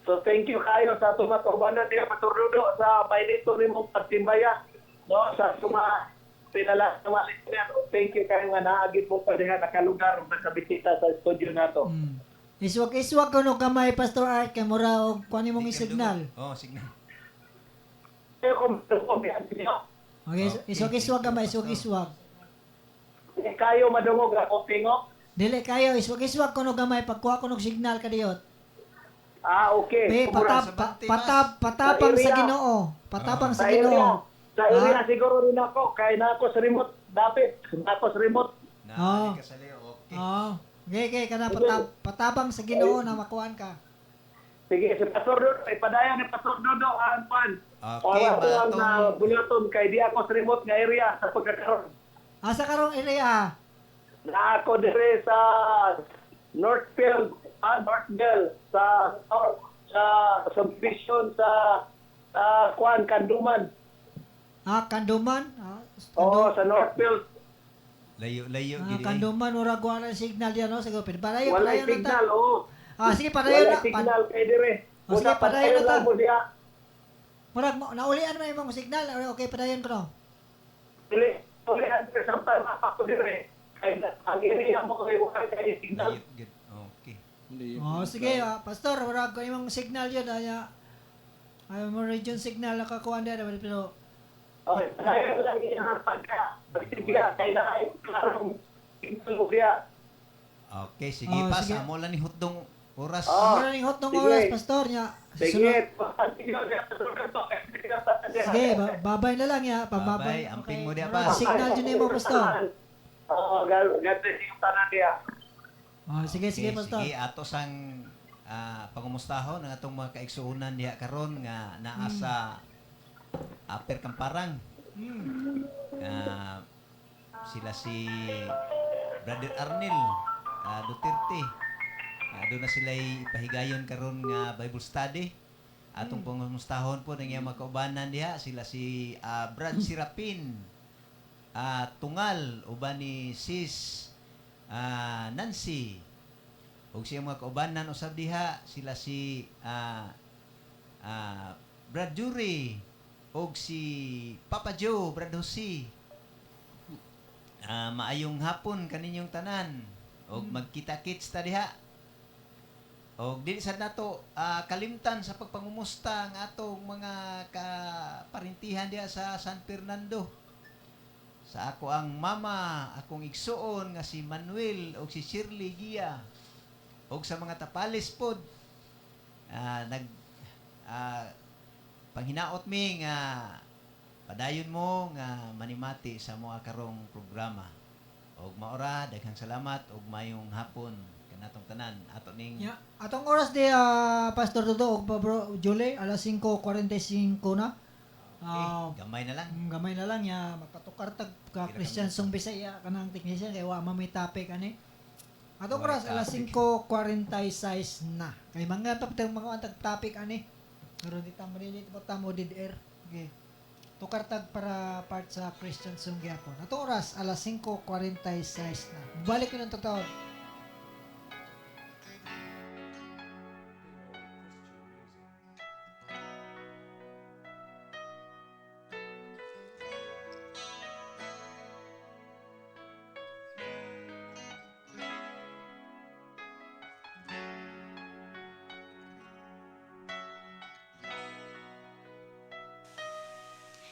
S5: So thank you kayo sa ato mga kaubanan niya maturudo sa painito nimong pagtimbaya, no, sa suma pinala sa mga listener. Thank you kayo nga naagit mo pa diha nakalugar ug nakabisita sa studio nato.
S8: Iswag kuno kamay Pastor Art kay mura og kuan imong signal.
S3: Oh, signal.
S5: Kayo kung niyo.
S8: Okay, iswag kamay, iswag.
S5: Kayo madungog ako tingog.
S8: Dili kayo iswag kuno gamay pagkuha kuno og signal kadiyot.
S5: Okay.
S8: Patapang sa Ginoo. Patapang sa Ginoo.
S5: Sa area siguro rin ako, kaya na ako sa remote, dapat. Ako sa remote.
S8: Oh.
S3: Ka sa Leo. Okay.
S8: Oh. Okay, kana patapang sa Ginoo na makuan ka.
S5: Sige, si Pastor Dodo, ipadayan ni Pastor Dodo, ang pan.
S3: Okay,
S5: ang
S3: batong-
S5: Bulaton, kay di ako sa remote nga area sa pagkakaroon.
S8: Asa karong area?
S5: Na ako dire sa Northfield, Northville, sa subdivision sa Kuan, Kanduman.
S8: Kanduman?
S5: Oo, sa Northfield.
S3: Layo gid.
S8: Kanduman ora kuha ng signal diyan no siguro padayon
S5: Wala
S8: padayon na ta.
S5: signal, oo.
S8: Sige padayon
S5: Wala
S8: na.
S5: signal kay dire.
S8: Sige padayon na ta.
S5: lang mo diha.
S8: Murag naulian man imong signal. Okay padayon ko no.
S5: Dili, ulihan ko sa tama ako dire. Kaya ang area mo kay wala kay signal.
S3: Layo gid. Okay.
S9: Hindi.
S8: Sige, pastor, murag ko imong signal yun aya. Ay mo region signal na kakuan diyan pero
S5: Okay, kaya lang yung pagka. Pagtibiga, kaya na ay klarong signal mo diha.
S3: Okay, sige
S8: Oh,
S3: pas
S8: sige.
S3: amo lang ni hutdong oras.
S8: mura ning hot ng
S5: sige.
S8: oras pastor nya.
S5: Sige,
S8: Sige, babay na lang ya,
S3: Babay, amping mo diya,
S8: murag
S3: pas.
S8: signal jud nimo pastor.
S5: Oo, ganda yung tanan diha.
S8: Sige
S3: Okay,
S8: pastor.
S3: sige ato sang pangumustahon ang atong mga kaigsuonan diha karon nga naa sa Upper Kamparang. Sila si Brother Arnel Duterte. Doon na sila ipahigayon karon nga Bible study. Atong pangumustahon po ng iyang mga kaubanan diha sila si Brad Sirapin, Tungal uban ni Sis Nancy. Og siyang mga kaubanan usab diha sila si Brad Jury og si Papa Joe, Brad Jose. Maayong hapon kaninyong tanan. Og magkita-kits ta diha. Og dili sad nato kalimtan sa pagpangumusta ang atong mga kaparintihan diha sa San Fernando. Sa ako ang mama, akong igsuon nga si Manuel og si Shirley Gia. Og sa mga tapalis pod panghinaot mi nga padayon mo nga manimati sa mga karong programa. Og maora daghang salamat og mayong hapon kanatong tanan ato ning
S8: Atong oras di Pastor Dodo og Bro Julie alas 5:45 na.
S3: gamay na lang.
S8: Gamay na lang ya makatukar tag ka Christian song Bisaya kanang technician kay wa may topic ani. Atong oras alas 5:46 na. Kay mga tapos mga antag topic ani. Pero di tamo dili tamo dead air. Okay. Tukar tag para part sa Christian song gyapon. Atong oras alas 5:46 na. Balik ko ng totoo.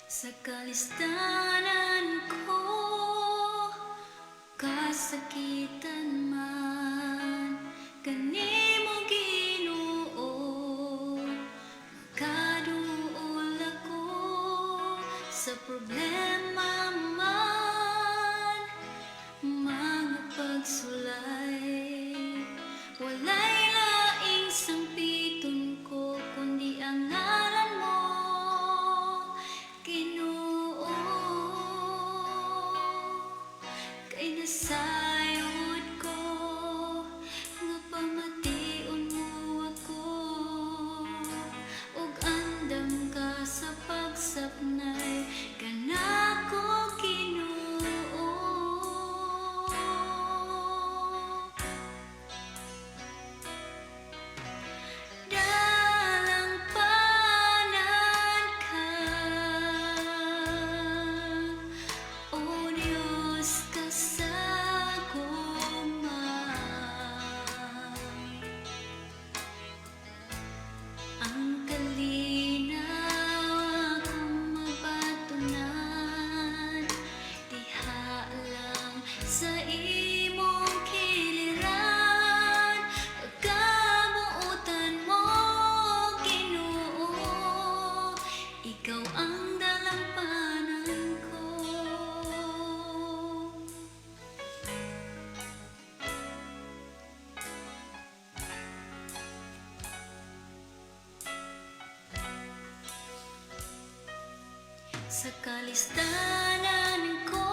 S7: Sa kalistanan ko, kasakitan man, kanimo Ginoo, makaduol ako sa problema man, mga pagsulay. Walay laing sampiton ko, kundi ang ngalan mo, Ginoo. Kay nasayod ko, nga pamation mo ako, ug andam ka sa pagsapnay, kanako Ginoo. Dalang panan ka, O Diyos kasagumay. Ang kalinaw akong mabatunan, diha lang sa imong kiliran, pagkabuutan mo Ginoo, ikaw ang dalampanan ko. Sa kalistanan ko,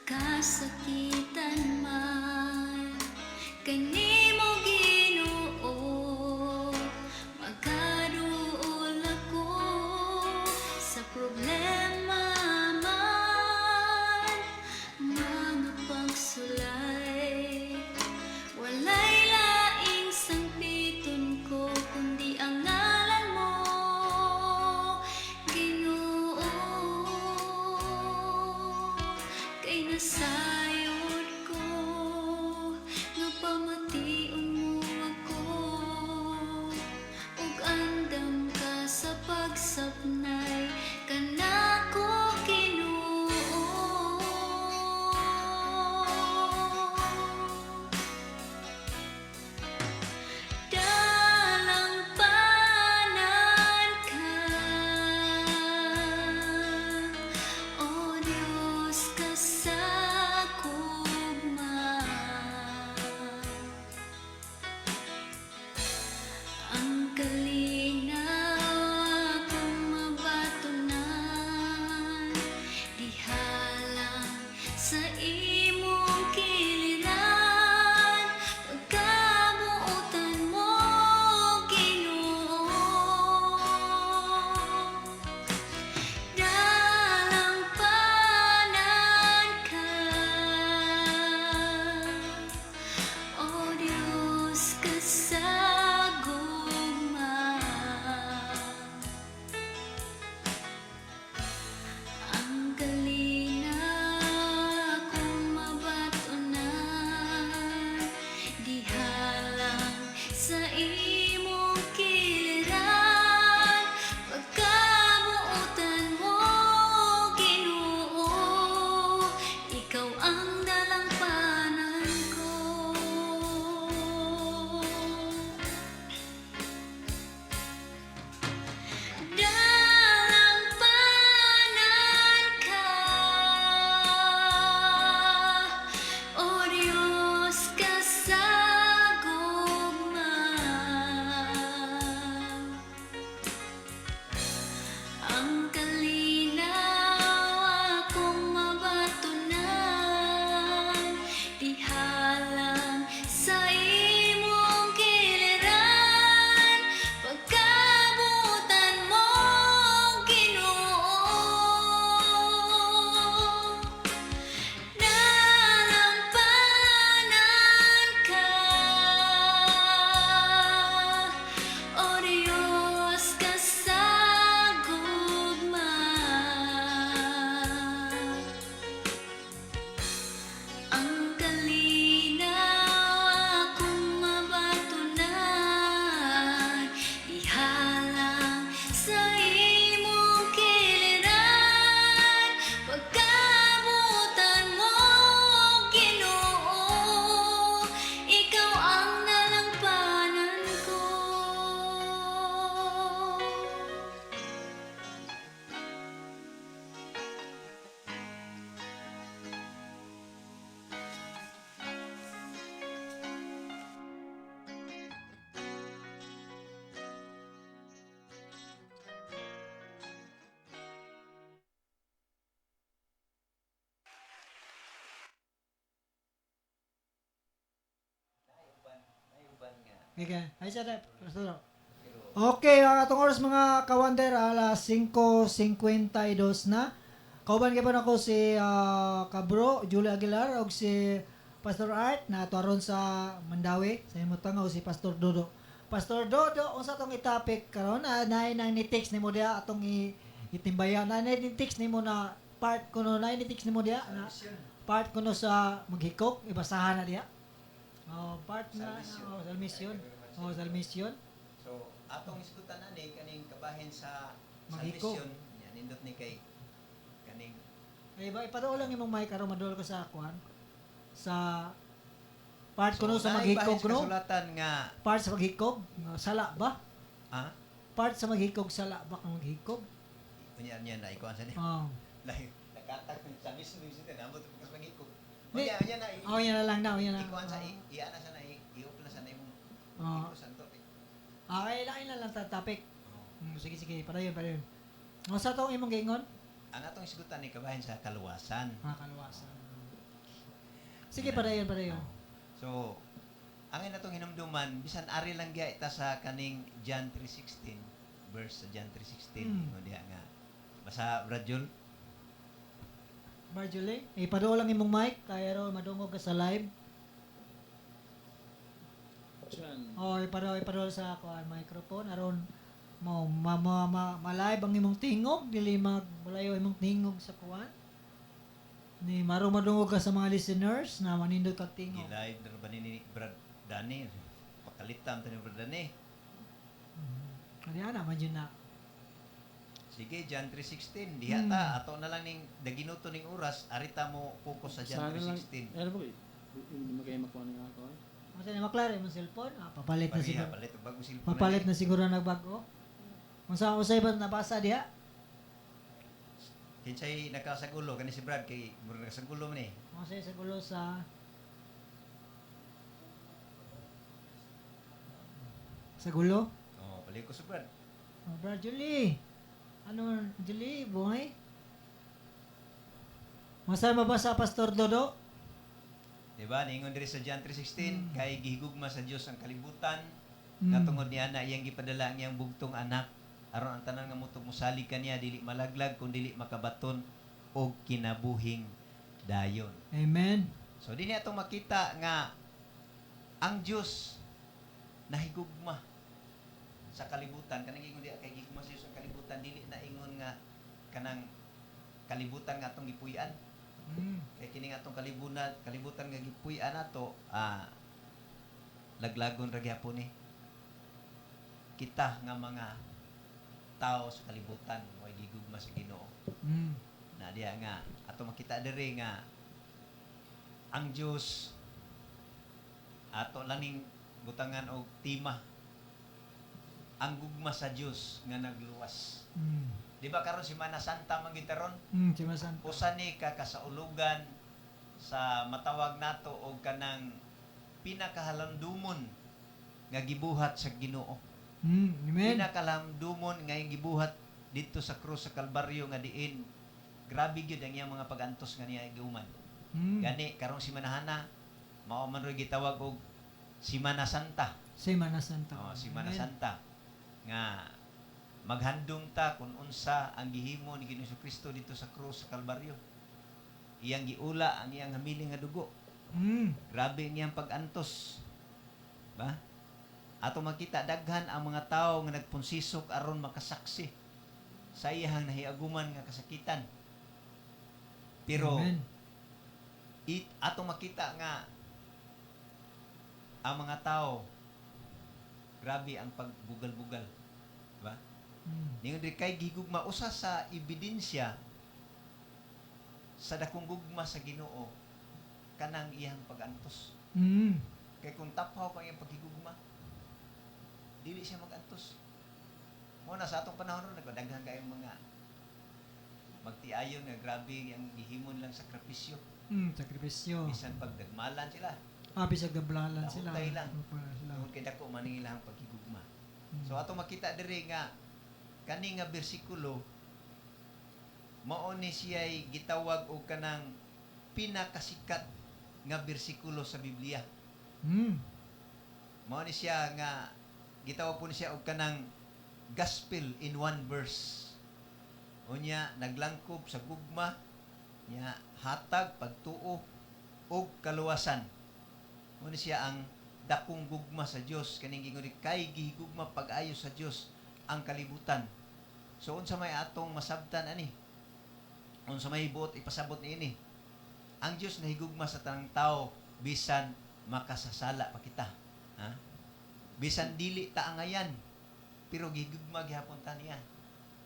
S7: kasakitan man, kanimo Ginoo, makaduol ako sa problema man, mga pagsulay. Walay laing sangpiton ko, kundi ang ngalan mo, Ginoo. Kay nasayod ko, nga pamati
S8: Okay. Ay siya dep. Okay, atong oras mga kawander, alas 5:52 na. Kauban kay pa nako si Kabro, Julie Aguilar og si Pastor Art na aron sa Mandawi sa imong tangaw si Pastor Dodo. Pastor Dodo, unsa tong i-topic karon? Naay nang ni-text nimo diha atong itimbayan. Naay ni-text nimo na part kuno naay ni-text nimo diha na part kuno sa maghikok, ibasahan na diha. Oh, part na salmisyon. Oh, salmisyon.
S3: So, atong isgutan na ni kaning kabahin sa
S8: Maghiko.
S3: salvation. Yan, nindot ni kay kaning
S8: Ay ba ipadol lang imong mic aron madol ko sa akuan. Sa part kuno sa
S3: naay
S8: maghikog
S3: bahin sa
S8: no?
S3: kasulatan nga,
S8: Part sa maghikog, sala ba?
S3: ah,
S8: Part sa maghikog sala ba kang maghikog?
S3: unya niya na ikuan sa niya.
S8: Oh.
S3: Lahi, nakatag sa mismo yung sita, nabot ko sa magiko.
S8: Ni-
S3: Unya na,
S8: Oh, yan na lang daw, yan na.
S3: ikuan sa, iyan na sa na, i-open na sa na imong
S8: Oh.
S3: santo.
S8: Okay, lain na lang ta topic. Sige, sige, padayon, padayon. Ano sa itong imong gingon?
S3: Ang atong isgutan ni kabahin sa kaluwasan.
S8: Kaluwasan. Sige, padayon, padayon.
S3: So, ang atong hinumduman, bisan ari lang giya ita sa kaning John 3:16, verse sa John 3:16, mo diha nga. Basa Brad Jul?
S8: Marjorie, ipadol lang imong mic, kaya ro madungog ka sa live.
S9: Diyan.
S8: O, ipadol sa kuan microphone, aron mo ma-live ang imong tingog, dili malayo imong tingog sa kuan. Ni maro madungog ka sa mga listeners na manindot kag tingog.
S3: Gi-live na ba ni Brad Dani? Pakalitam ta ni Brad Dani.
S8: Kani ana man yun na.
S3: Sige, John 3:16. Diha ta, ato na lang ning daginuto ning oras, arita mo focus sa John
S9: Sana lang.
S3: 3:16.
S9: Ano ba? Hindi mo kayo makuha ng ako.
S8: Masa ni maklaro imong cellphone? Papalit na siguro.
S3: Palit og bagong cellphone.
S8: Papalit na siguro nagbago. Unsa usay ba nabasa diha?
S3: Kinsay nakasagulo kani si Brad kay mura nakasagulo man eh.
S8: Unsa sa gulo sa gulo?
S3: Oh, palit ko si Brad.
S8: Oh, Brad Julie. Ano, Julie, boy? Masa mabasa Pastor Dodo?
S3: Diba? Ningon diri sa John 3:16, kay gihigugma sa Dios ang kalibutan, katungod niya na iyang gipadala ang iyang bugtong anak, aron ang tanan nga mutog mosalig kaniya dili malaglag kun dili makabaton og kinabuhing dayon.
S8: Amen.
S3: So dinhi atong makita nga ang Dios nahigugma sa kalibutan. Kanang ingon diha kay gigugma sa Dios ang kalibutan, dili na ingon nga kanang kalibutan nga atong gipuy-an. Kaya kining atong kalibutan nga gipuy-an nato, laglagon ra gyapon ni. Kita nga mga tao sa kalibutan mo'y gigugma sa Ginoo. Na diha nga ato makita diri nga ang Dios ato laning butangan og tema ang gugma sa Dios nga nagluwas. Di ba karon Semana Santa mangitaron?
S8: Simasan.
S3: Usa ni ka kasaulugan sa matawag nato og kanang pinakahalandumon nga gibuhat sa Ginoo.
S8: Amen.
S3: Pinakahalandumon nga yung gibuhat dito sa krus sa Kalbaryo nga diin grabe gyud ang iyang mga pagantos nga niya gihuman. Gani karong Semanahana mao man ro gitawag og Semana Santa.
S8: Semana Santa.
S3: Oh, Semana
S8: Amen.
S3: Santa nga maghandom ta kung unsa ang gihimo ni Ginoong Kristo dito sa krus sa Kalbaryo. Iyang giula ang iyang hamiling nga dugo. Grabe ang iyang pag-antos. Ba? Ato makita daghan ang mga tawo nga nagpunsisok aron makasaksi sa iyang nahiaguman nga kasakitan. Pero
S8: Amen.
S3: ato makita nga ang mga tao grabe ang pagbugal-bugal. Ba? Ningon diri kay gigugma usa sa ebidensya sa dakong gugma sa Ginoo kanang iyang pag-antos. Kay kung tapaw pa iyang paghigugma, dili siya mag-antos. Mo na sa atong panahon ron nagdaghan kay mga magtiayon nga grabe ang gihimon lang sakripisyo.
S8: Sakripisyo.
S3: Bisan pagdagmalan sila.
S8: Bisag gablalan sila.
S3: Lahutay lang.
S8: Sila.
S3: Tungod kay dako man ilang paghigugma. So ato makita diri nga kani nga bersikulo mao ni siya'y gitawag og kanang pinakasikat nga bersikulo sa Biblia. Mao ni siya nga gitawag po ni siya og kanang gospel in one verse. Unya naglangkob sa gugma nya hatag pagtuo ug kaluwasan. Mao ni siya ang dakong gugma sa Dios kaning gingon kay gihigugma pag-ayo sa Dios ang kalibutan. So unsa may atong masabtan ani? Unsa may buot ipasabot niini? Ang Dios nahigugma sa tanang tao bisan makasasala pa kita. Ha? Bisan dili ta angayan, pero gihigugma gihapon ta niya.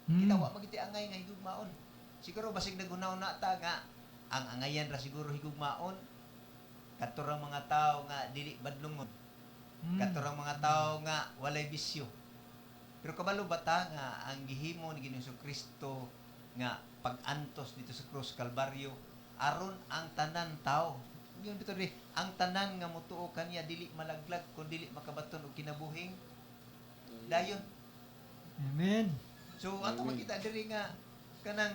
S3: Kita wa magiti angay nga higugmaon. Siguro basig nagunaw-na ta nga ang angayan ra siguro higugmaon katurang mga tao nga dili badlungon. Katurang mga tao nga walay bisyo. Pero kabalo ba ta nga ang gihimo ni Ginoong Kristo nga pag-antos dito sa krus Kalbaryo aron ang tanan tao. Yun bitaw di ang tanan nga motuo kaniya dili malaglag kun dili makabaton og kinabuhing dayon.
S8: Amen.
S3: So ato makita diri nga kanang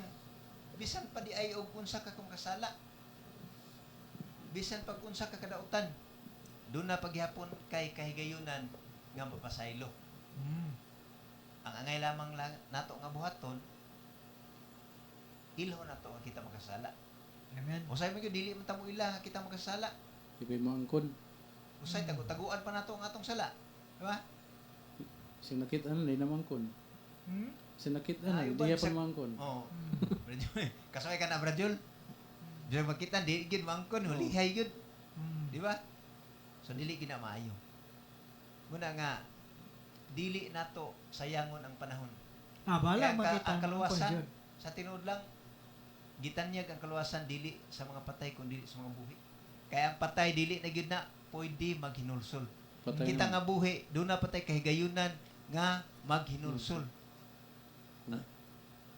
S3: bisan pa di ay og unsa ka kung kasala. Bisan pag unsa ka kadautan. Doon na paghihapon kay kahigayunan nga mapasaylo. Ang angay lamang lang nato nga buhaton ilho nato nga kita makasala.
S8: Amen.
S3: Usay man gyud dili man ta mo ila nga kita makasala.
S9: Ibay mo angkon.
S3: Usay taguan pa nato ang atong sala. Di ba?
S9: Sinakit ano, di naman kon. Sinakit ano,
S3: Ay,
S9: di
S3: uban,
S9: pa mangkon.
S3: Oo. Kasaway ka na, Brajol. Diyan magkita, di gid mangkon, hulihay gid. Di ba? So, dili gina maayo. Muna nga, dili nato sayangon ang panahon.
S8: Bala
S3: Kaya
S8: makita
S3: ang kaluwasan,
S8: Jud.
S3: sa tinuod lang, gitanyag ang kaluwasan dili sa mga patay kundi sa mga buhi. Kaya ang patay dili na gyud na pwede maghinulsol.
S9: Patay
S3: Kita
S9: na.
S3: nga buhi, doon na patay kahigayunan nga maghinulsol.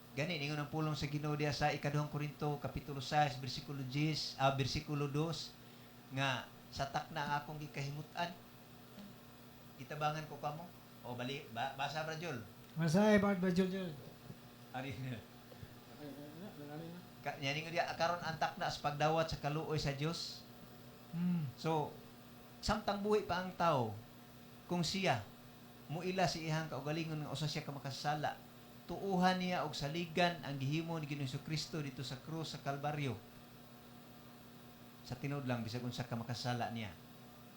S3: Gani ningon ang pulong sa Ginoo diha sa ikaduhang Korinto kapitulo 6 bersikulo 10 bersikulo 2 nga sa takna ang akong gikahimutan itabangan ko kamo o bali basa Brajol.
S8: Masay Bart Bajol.
S3: Ari Yan nga diya karon ang takna sa pagdawat sa kaluoy sa Dios. So samtang buhi pa ang tao kung siya muila si ihang kaugalingon nga usa siya ka makasala tuuhan niya og saligan ang gihimo ni Ginoong Kristo dito sa krus sa Kalbaryo. Sa tinuod lang bisag unsa ka makasala niya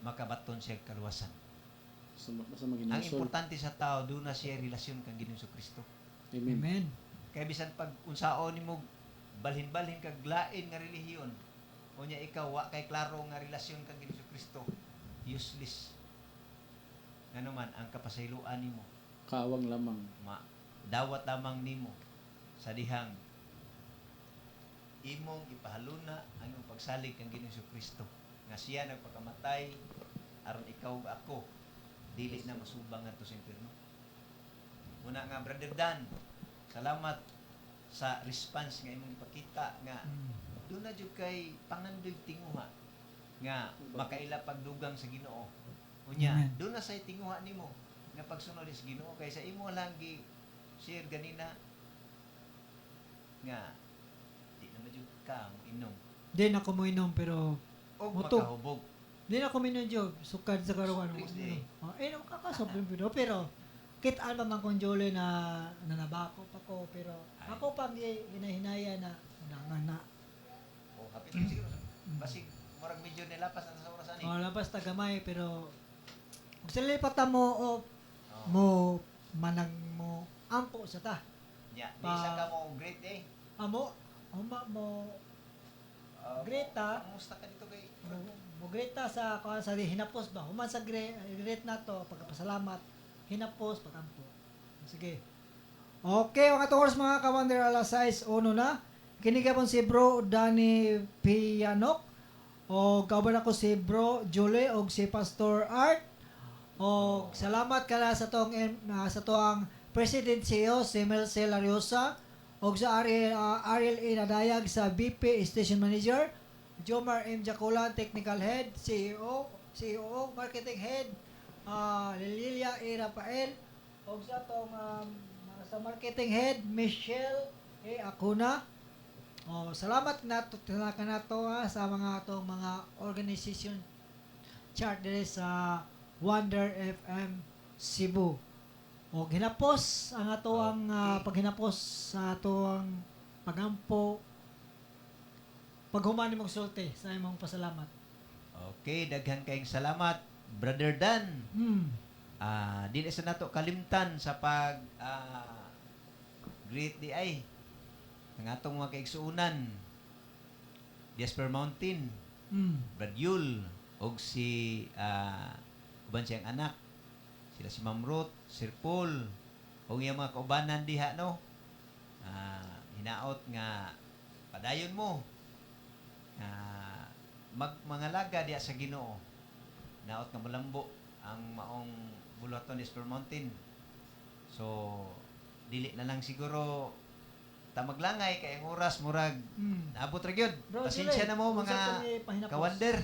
S3: makabaton siya kaluwasan.
S9: Basta
S3: Ang
S9: maginasol.
S3: importante sa tao doon na siya relasyon kang Ginoong Kristo.
S9: Amen.
S8: Amen.
S3: Kaya bisan pag unsaon nimo balhin-balhin kag lain nga relihiyon unya ikaw wa kay klaro nga relasyon kang Ginoong Kristo useless. Ngano man ang kapasayloan nimo
S9: Kaawang lamang.
S3: dawat lamang nimo sa dihang imong ipahaluna ang imong pagsalig kang Ginoong Kristo nga siya nagpakamatay aron ikaw ug ako dili na masubang ngadto sa impierno. Una nga Brother Dan, salamat sa response nga imong ipakita nga doon na jud kay pangandoy tinguha nga makaila pagdugang sa Ginoo. Unya,
S8: Amen.
S3: doon na say tinguha nimo nga pagsunod sa Ginoo kay sa imo lang gi share ganina nga di na jud ka mo inom
S8: Di na ko mo inom pero
S3: og
S8: Muto.
S3: makahubog.
S8: di na ko minom Jud. Sukad sa karuan mo.
S3: Next day.
S8: Nakakasopin pero kita pa man kong Jole na nanabako pa ko pero
S3: Ay.
S8: ako pang hinahinaya na unangan na.
S3: O hapit na siguro. Basig murag medyo nilapas na sa oras ani.
S8: Labas ta gamay pero kung silipat ta mo o
S3: Oh.
S8: mo manag mo ampo sa ta.
S3: Nya, di
S8: Pa-
S3: isa ka mo great eh.
S8: Amo mo Greta.
S3: Kamusta ka dito kay
S8: mo greta sa hinapos ba human sa great na to pagpasalamat hinapos pagampo. Sige. Okay, mga tungos mga kawander alas 6:01 na. Kini gapon si Bro Danny Pianok o kaban ako si Bro Jole o si Pastor Art. O salamat kala sa tong sa toang President CEO si Melcel Ariosa o sa Ariel A. Nadayag sa BP Station Manager, Jomar M. Jacolan, Technical Head, CEO, Marketing Head, Lilia A. Rafael, o sa tong sa Marketing Head, Michelle A. Acuna. O, salamat nato sa mga atong mga organization chart dere sa Wonder FM Cebu. O ginapos ang ato ang paghinapos sa ato ang pagampo paghuman nimong sulti sa imong pasalamat.
S3: Okay, daghan kayong salamat, Brother Dan. Di na sa nato kalimtan sa pag greet di ay ang atong mga kaigsuunan. Jasper Mountain, Brad Yul, og si uban siyang anak, sila si Ma'am Ruth, Sir Paul, og yung mga kaubanan diha, no? Hinaot nga padayon mo mangalaga diha sa Ginoo. Naot nga malambo ang maong bulaton ni Jasper Mountain. So dili na lang siguro ta maglangay kay ang oras murag naabot ra gyud. Pasensya na mo mga kawander.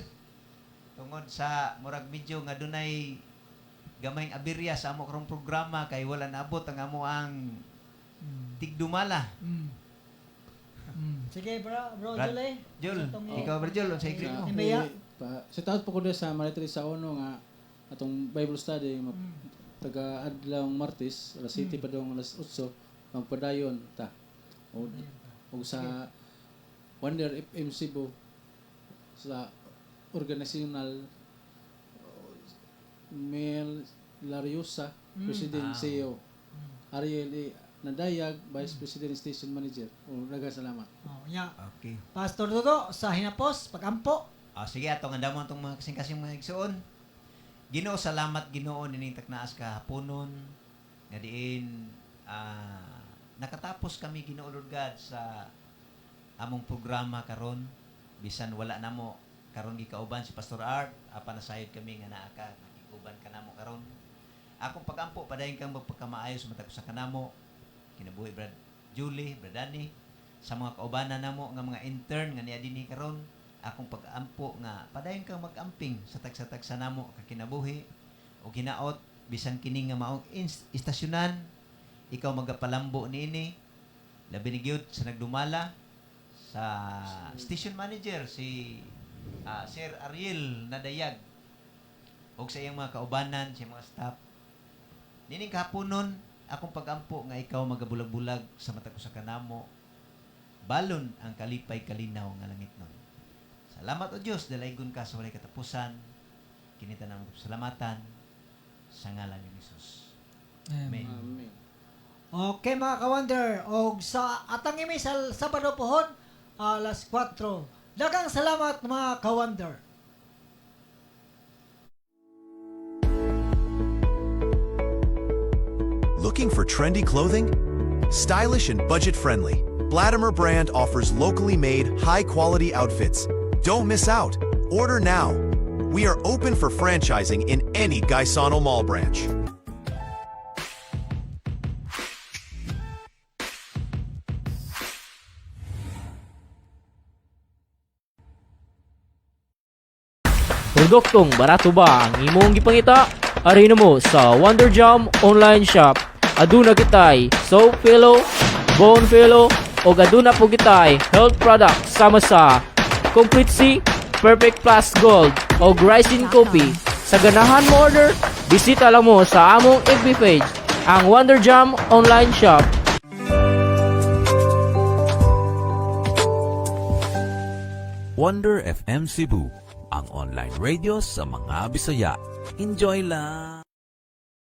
S3: Tungod sa murag medyo nga dunay gamayng aberya sa amo karong programa kay wala naabot ang amo ang tigdumala.
S8: Sige, bro
S3: Brad,
S8: Julie.
S3: Jul, ikaw Bro Jul, unsay greet mo?
S8: Imaya.
S9: Sa taot po ko doon sa Maritri sa Ono nga atong Bible study taga adlaw Martes alas 7 pa daw alas 8 magpadayon ta. O sa Wonder FM Cebu sa organizational Mel Lariosa, President CEO. Ariel A. Nadayag, Vice President Station Manager. Salamat.
S3: Okay.
S8: Pastor Dodo sa hinapos pagampo.
S3: Sige, atong andamon tong mga kasing-kasing mga igsuon. Ginoo, salamat Ginoo nining taknaas ka haponon nga diin nakatapos kami Ginoo Lord God sa among programa karon bisan wala namo karon gikauban si Pastor Art apan nasayod kami nga naa ka nakikuban ka namo karon. Akong pagampo padayon kang magpakamaayos matag sa kanamo kinabuhi Brad Julie, Brad Danny, sa mga kaubanan namo nga mga intern nga niya dinhi karon. Akong pag-ampo nga padayon kang mag-amping sa tagsa-tagsa namo kakinabuhi o ginaot bisan kini nga maong istasyonan ikaw magapalambo niini labi ni gyud sa nagdumala sa station manager si Sir Ariel Nadayag og sa iyang mga kaubanan sa mga staff nining kahaponon akong pag-ampo nga ikaw magabulag-bulag sa mata ko sa kanamo balon ang kalipay kalinaw nga langit nun. Salamat o Diyos, dalaygon ka sa walay katapusan. Kinita ng salamatan sa ngalan ni Jesus. Amen.
S9: Amen.
S8: Okay mga ka-wonder, og sa atang imi sa Sabado pohon, alas 4. Daghang salamat mga ka-wonder.
S11: Looking for trendy clothing? Stylish and budget-friendly, Blatimer brand offers locally made, high-quality outfits. Don't miss out. Order now. We are open for franchising in any Gaisano Mall branch.
S12: Produktong barato ba ang imong gipangita? Ari mo sa Wonder Jam online shop. Aduna kitay soap pillow, bone pillow, o aduna po kitay health products sama sa Complete C, Perfect Plus Gold, o Rising Coffee. Sa ganahan mo order, bisita lang mo sa among FB page, ang Wonder Jam online shop.
S1: Wonder FM Cebu, ang online radio sa mga Bisaya. Enjoy lang!